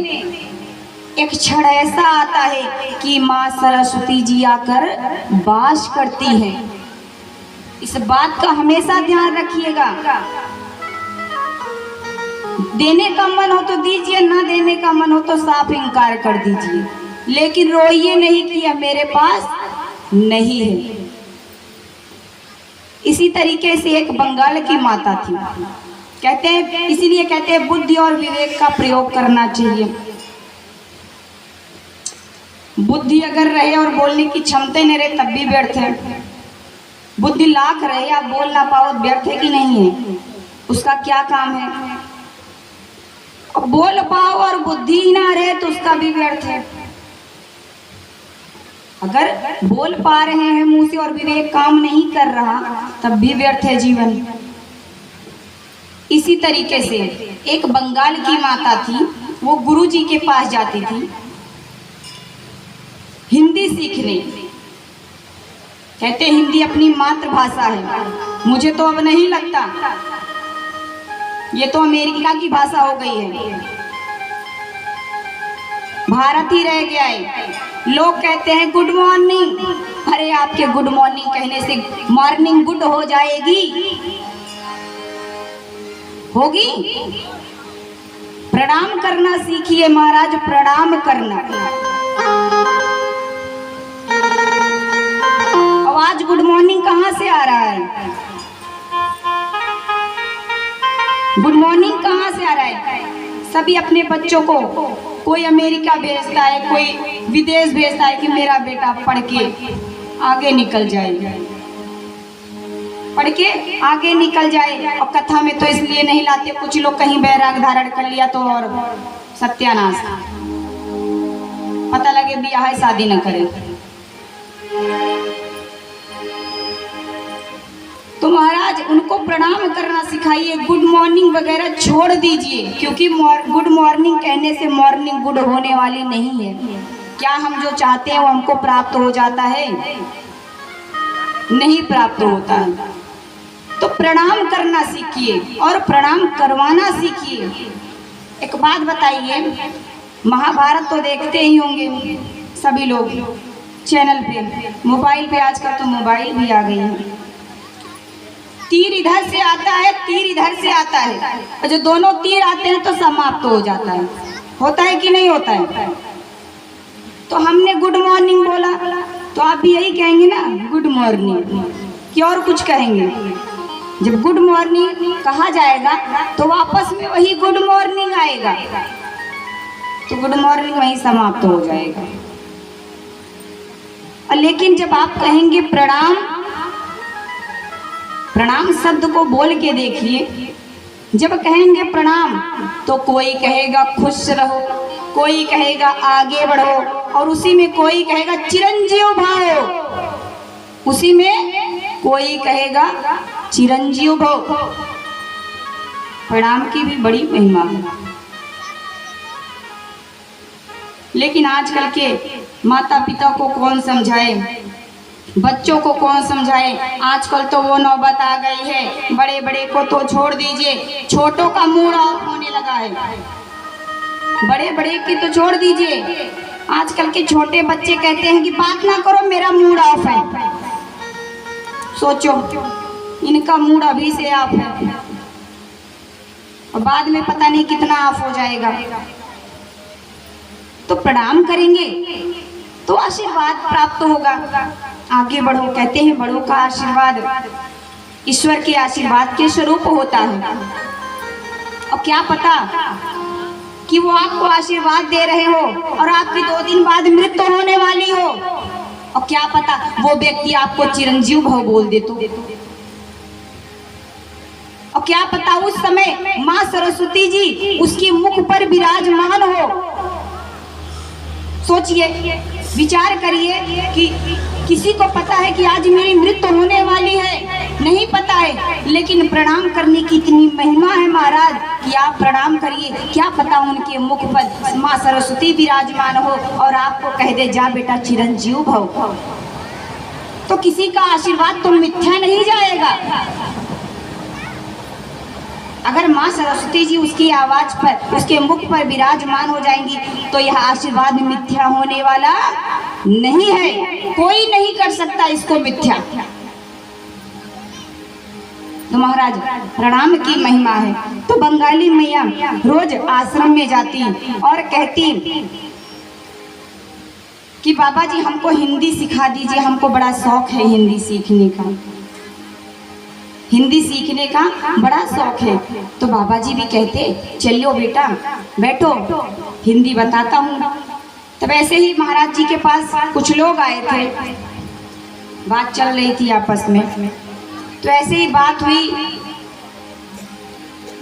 एक क्षण ऐसा आता है कि माँ सरस्वती जी आकर वास करती हैं। इस बात का हमेशा ध्यान रखिएगा। देने का मन हो तो दीजिए, ना देने का मन हो तो साफ इनकार कर दीजिए, लेकिन रोइए नहीं कि यह मेरे पास नहीं है। इसी तरीके से एक बंगाल की माता थी। कहते हैं, इसीलिए कहते हैं बुद्धि और विवेक का प्रयोग करना चाहिए। बुद्धि अगर रहे और बोलने की क्षमता नहीं रहे तब भी व्यर्थ है। बुद्धि लाख रहे, आप बोल ना पाओ, व्यर्थ है कि नहीं है? उसका क्या काम है? बोल पाओ और बुद्धि ही ना रहे तो उसका भी व्यर्थ है। अगर बोल पा रहे हैं मुंह से और विवेक काम नहीं कर रहा तब भी व्यर्थ है जीवन। इसी तरीके से एक बंगाल की माता थी, वो गुरुजी के पास जाती थी हिंदी सीखने। कहते हिंदी अपनी मातृभाषा है। मुझे तो अब नहीं लगता, ये तो अमेरिका की भाषा हो गई है, भारत ही रह गया है। लोग कहते हैं गुड मॉर्निंग। अरे आपके गुड मॉर्निंग कहने से मॉर्निंग गुड हो जाएगी? होगी? प्रणाम करना सीखिए महाराज, प्रणाम करना। आवाज गुड मॉर्निंग कहाँ से आ रहा है? गुड मॉर्निंग कहाँ से आ रहा है? सभी अपने बच्चों को, कोई अमेरिका भेजता है, कोई विदेश भेजता है कि मेरा बेटा पढ़ के आगे निकल जाए, पढ़ के आगे निकल जाए। और कथा में तो इसलिए नहीं लाते, कुछ लोग कहीं बैराग धारण कर लिया तो और सत्यानाश, पता लगे ब्याह शादी न करे। तो महाराज उनको प्रणाम करना सिखाइए, गुड मॉर्निंग वगैरह छोड़ दीजिए, क्योंकि गुड मॉर्निंग कहने से मॉर्निंग गुड होने वाली नहीं है। क्या हम जो चाहते हैं वो हमको प्राप्त हो जाता है? नहीं प्राप्त होता है। तो प्रणाम करना सीखिए और प्रणाम करवाना सीखिए। एक बात बताइए, महाभारत तो देखते ही होंगे सभी लोग चैनल पे, मोबाइल पे। आजकल तो मोबाइल भी आ गई है। तीर इधर से आता है, तीर इधर से आता है, और जो दोनों तीर आते हैं तो समाप्त हो जाता है। होता है कि नहीं होता है? तो हमने गुड मॉर्निंग बोला तो आप भी यही कहेंगे ना, गुड मॉर्निंग, कि और कुछ कहेंगे? जब गुड मॉर्निंग कहा जाएगा तो वापस में वही गुड मॉर्निंग आएगा, तो गुड मॉर्निंग वहीं समाप्त हो जाएगा। और लेकिन जब आप कहेंगे प्रणाम, प्रणाम शब्द को बोल के देखिए। जब कहेंगे प्रणाम तो कोई कहेगा खुश रहो, कोई कहेगा आगे बढ़ो, और उसी में कोई कहेगा चिरंजीव भव, उसी में कोई कहेगा चिरंजीव भव। प्रणाम की भी बड़ी महिमा है। लेकिन आजकल के माता पिता को कौन समझाए, बच्चों को कौन समझाए? आजकल तो वो नौबत आ गई है, बड़े बड़े को तो छोड़ दीजिए, छोटों का मूड ऑफ होने लगा है। बड़े बड़े की तो छोड़ दीजिए, आजकल के छोटे बच्चे कहते हैं कि बात ना करो, मेरा मूड ऑफ है। सोचो, इनका मूड अभी से ऑफ है और बाद में पता नहीं कितना ऑफ हो जाएगा। तो प्रणाम करेंगे तो आशीर्वाद प्राप्त होगा। आगे बढ़ो, कहते हैं बड़ों का आशीर्वाद ईश्वर के आशीर्वाद के स्वरूप होता है। और क्या पता कि वो आपको आशीर्वाद दे रहे हो और आपकी 2 दिन बाद मृत्यु होने वाली हो, और क्या पता वो व्यक्ति आपको चिरंजीव भव बोल दे तो। और क्या पता उस समय माँ सरस्वती जी उसकी मुख पर विराजमान हो। सोचिए, विचार करिए कि किसी को पता है कि आज मेरी मृत्यु होने वाली है? नहीं पता है, लेकिन प्रणाम करने की इतनी महिमा है महाराज कि आप प्रणाम करिए। क्या पता उनके मुख पर माँ सरस्वती विराजमान हो और आपको कह दे जा बेटा चिरंजीव भव। तो किसी का आशीर्वाद तो मिथ्या नहीं जाएगा। अगर माँ सरस्वती जी उसकी आवाज पर, उसके मुख पर विराजमान हो जाएंगी तो यह आशीर्वाद मिथ्या होने वाला नहीं है। कोई नहीं कर सकता इसको मिथ्या। तो महाराज प्रणाम की महिमा है। तो बंगाली मैया रोज आश्रम में जाती और कहती कि बाबा जी हमको हिंदी सिखा दीजिए, हमको बड़ा शौक है हिंदी सीखने का, हिंदी सीखने का बड़ा शौक है। तो बाबा जी भी कहते चलियो बेटा बैठो हिंदी बताता हूँ। तब ऐसे ही महाराज जी के पास कुछ लोग आए थे, बात चल रही थी आपस में। तो ऐसे ही बात हुई,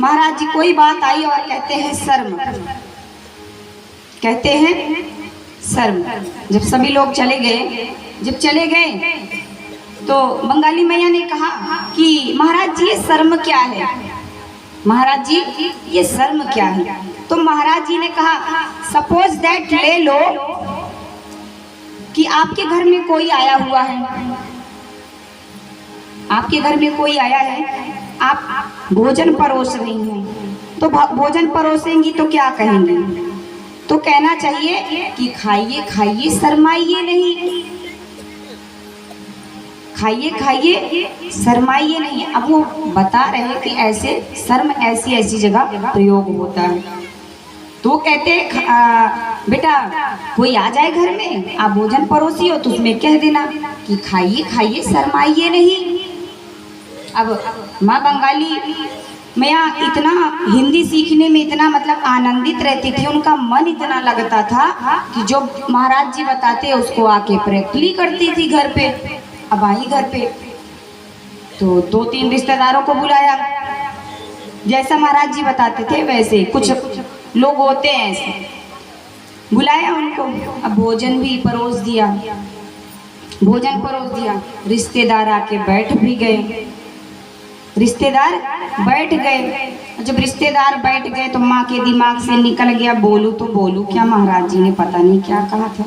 महाराज जी कोई बात आई और कहते हैं शर्म, कहते हैं शर्म। जब सभी लोग चले गए तो बंगाली मैया ने कहा कि महाराज जी ये शर्म क्या है, महाराज जी ये शर्म क्या है। तो महाराज जी ने कहा सपोज दैट ले लो कि आपके घर में कोई आया हुआ है, आपके घर में कोई आया है, आप भोजन परोस रही हैं। तो भोजन परोसेंगी तो क्या कहेंगे? तो कहना चाहिए कि खाइए खाइए शर्माइए नहीं, खाइए खाइए शर्माइए नहीं। अब वो बता रहे कि ऐसे शर्म ऐसी जगह प्रयोग होता है। तो कहते बेटा कोई आ जाए घर में, आप भोजन परोसी हो तो उसमें कह देना कि खाइए खाइए शर्माइए नहीं। अब माँ बंगाली मैया इतना हिंदी सीखने में इतना मतलब आनंदित रहती थी, उनका मन इतना लगता था कि जो महाराज जी बताते उसको आके प्रैक्टिकली करती थी घर पे। अब आई घर पे तो 2-3 रिश्तेदारों को बुलाया, जैसा महाराज जी बताते थे वैसे कुछ लोग होते हैं ऐसे, बुलाया उनको। अब भोजन भी परोस दिया, भोजन परोस दिया। रिश्तेदार आके बैठ भी गए, रिश्तेदार बैठ गए। जब रिश्तेदार बैठ गए तो माँ के दिमाग से निकल गया बोलूं तो बोलूं क्या, महाराज जी ने पता नहीं क्या कहा था,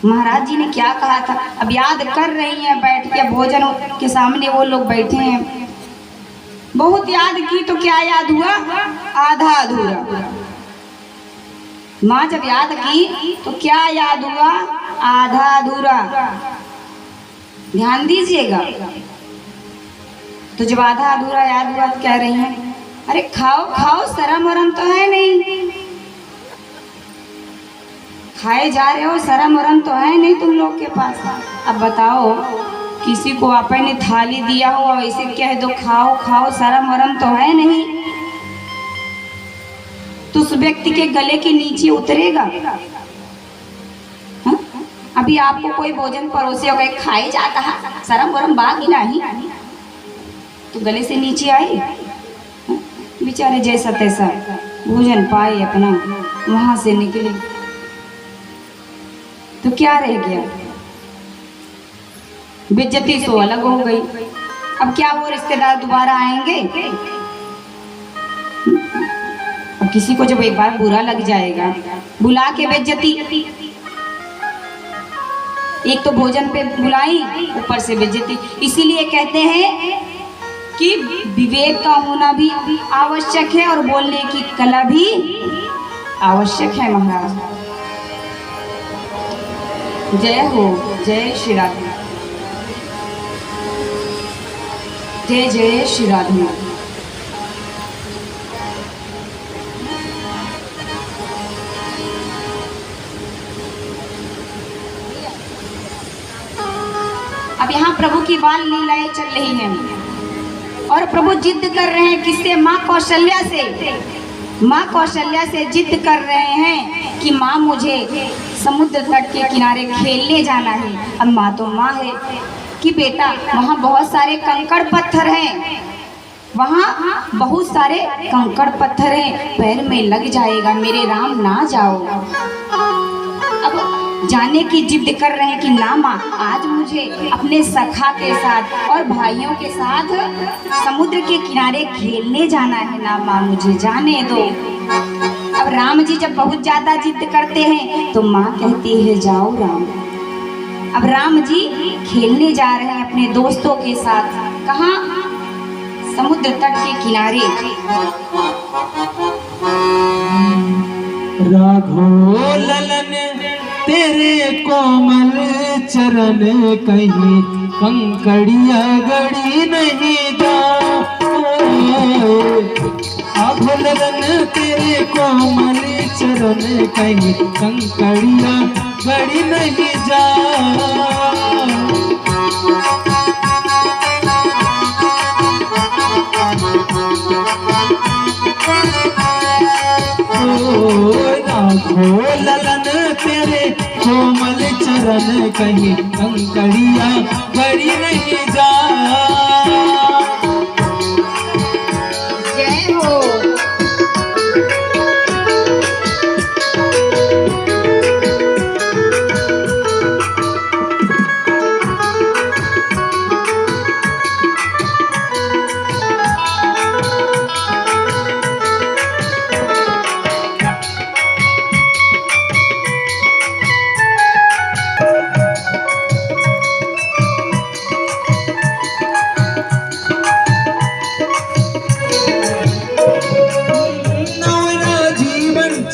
महाराज जी ने क्या कहा था। अब याद कर रही हैं बैठ के, भोजन के सामने वो लोग बैठे हैं। बहुत याद की तो क्या याद हुआ, आधा अधूरा। माँ जब याद की तो क्या याद हुआ, आधा अधूरा। ध्यान दीजिएगा। तो जब आधा अधूरा याद हुआ तो कह रही हैं अरे खाओ खाओ शर्म वरम तो है नहीं, खाए जा रहे हो शर्म वरम तो है नहीं तुम लोग के पास। अब बताओ किसी को आपने थाली दिया हो और ऐसे कह दो खाओ खाओ शर्म वरम तो है नहीं, तो उस व्यक्ति के गले के नीचे उतरेगा। हा? अभी आपको कोई भोजन परोसे हो गए खाए जाता है शर्म वरम बाकी नहीं, तो गले से नीचे आए। बेचारे जैसा तैसा भोजन पाए अपना वहां से निकले तो क्या रह गया, बेइज्जती सो अलग हो गई। अब क्या वो रिश्तेदार दोबारा आएंगे? अब किसी को जब एक बार बुरा लग जाएगा, बुला के बेइज्जती, एक तो भोजन पे बुलाई ऊपर से बेइज्जती। इसीलिए कहते हैं कि विवेक का होना भी आवश्यक है और बोलने की कला भी आवश्यक है। महाराज जय हो, जय श्री राधे, जय जय श्री राधे। अब यहाँ प्रभु की बाल लीलाएं चल रही हैं और प्रभु जिद कर रहे हैं किससे? माँ कौशल्या से। माँ कौशल्या से जिद कर रहे हैं कि माँ मुझे समुद्र तट के किनारे खेलने जाना है। अब माँ तो माँ है कि बेटा वहाँ बहुत सारे कंकड़ पत्थर हैं, वहाँ बहुत सारे कंकड़ पत्थर हैं, पैर में लग जाएगा, मेरे राम ना जाओ। अब जाने की जिद कर रहे हैं कि ना माँ आज मुझे अपने सखा के साथ और भाइयों के साथ समुद्र के किनारे खेलने जाना है, ना माँ मुझे जाने दो। अब राम जी जब बहुत ज्यादा जिद करते हैं तो माँ कहती है जाओ राम। अब राम जी खेलने जा रहे हैं अपने दोस्तों के साथ, कहाँ? समुद्र तट के किनारे राघो ललन तेरे कोमल चरण कहीं कंकड़िया गड़ी नहीं जा। राघो ललन तेरे कोमल चरण कहीं कंकड़िया गड़ी नहीं जा। राघो ललन तेरे कोमल चरण कहीं कंकड़िया गड़ी नहीं जा। जय हो।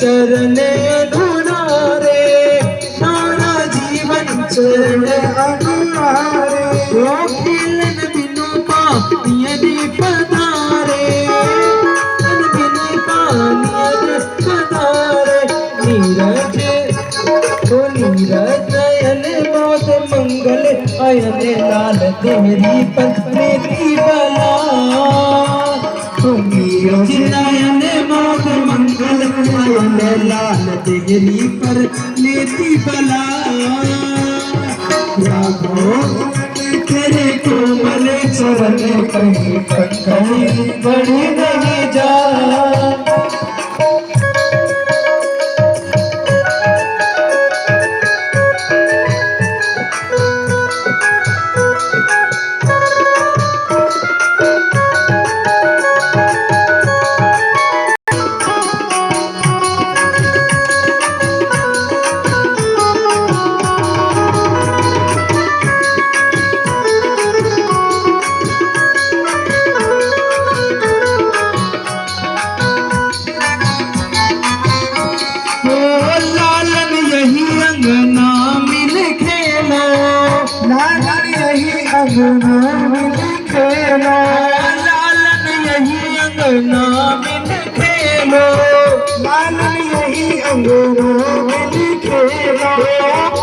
चरण अनुनारे नाना जीवन चरण अनुनारे ओ खेलन बिनु पानियदि पधारे तन बिनु पानियदि पधारे नीरज ओ नीरज नयन मोद मंगल अयन लाल तेरी पत्नी बला नयन मोद मंगल अयन लाल तेरी पर लेती बला। राघो तेरे कोमल चरण कहीं कंकड़ी बड़ी नहीं जा। लालन यही अंगना में खेलो लालन यही अंगना में खेलो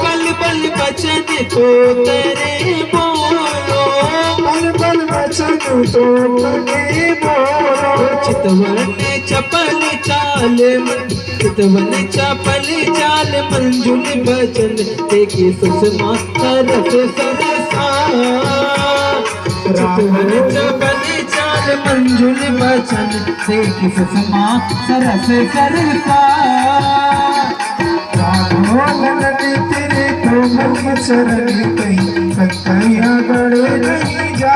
पल पल बचन तो तेरे बोलो पल पल बचन तो तेरे बोलो चितवन चपल चाल चितवन चपल चाल मंजुल बचन देखे सुषमा तरफ सरसा चितवन चपल चाल मंजुल बचन देखे सुषमा सरस सरसा। राघो ललन तेरे कोमल चरण कहीं कंकड़िया गड़े नहीं जा।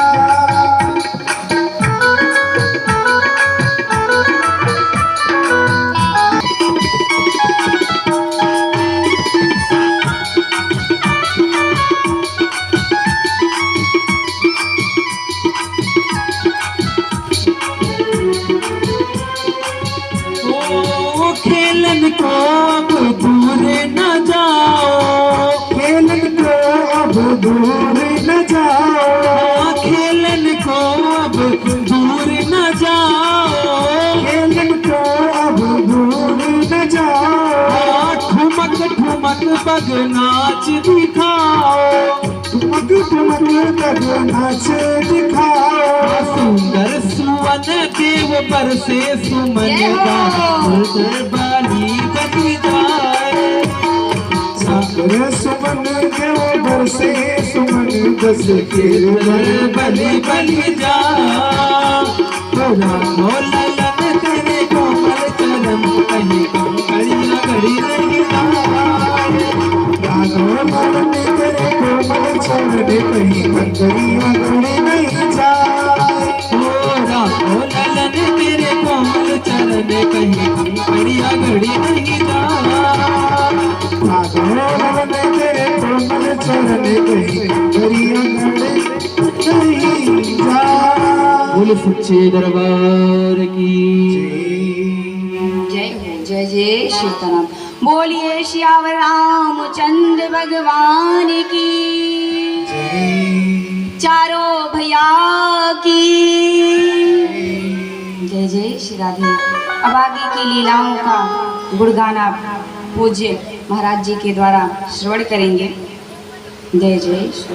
खेलन को अब दूर न जाओ खेलन को अब दूर न जाओ खेलन को अब दूर न जाओ खेलन को अब दूर न जाओ ठुमक ठुमक पग नाच दिखाओ ठुमक ठुमक पग नाच दिखाओ सुंदर सुवन देव पर से सुमन बाली बनी जाए सागर सुमन देव पर से सुमन दस के बली बनी जा। राघो ललन तेरे कोमल चरण कहीं कंकड़िया गड़ी नहीं जाए। राघो ललन तेरे कोमल चरण कहीं कंकड़िया गड़ी नहीं जाए। राघो ललन तेरे कोमल चरण कहीं कंकड़िया गड़ी नहीं जाए। राघो ललन तेरे कोमल चरण कहीं कंकड़िया गड़ी नहीं जाए। बोल सच्चे दरबार की जय हो। जय जय सीताराम। बोलिए श्यावर रामचंद्र भगवान की, चारों भैया की जय जय श्री राधे। अब आगे की लीलाओं का गुणगान आप पूज्य महाराज जी के द्वारा श्रवण करेंगे। जय जय।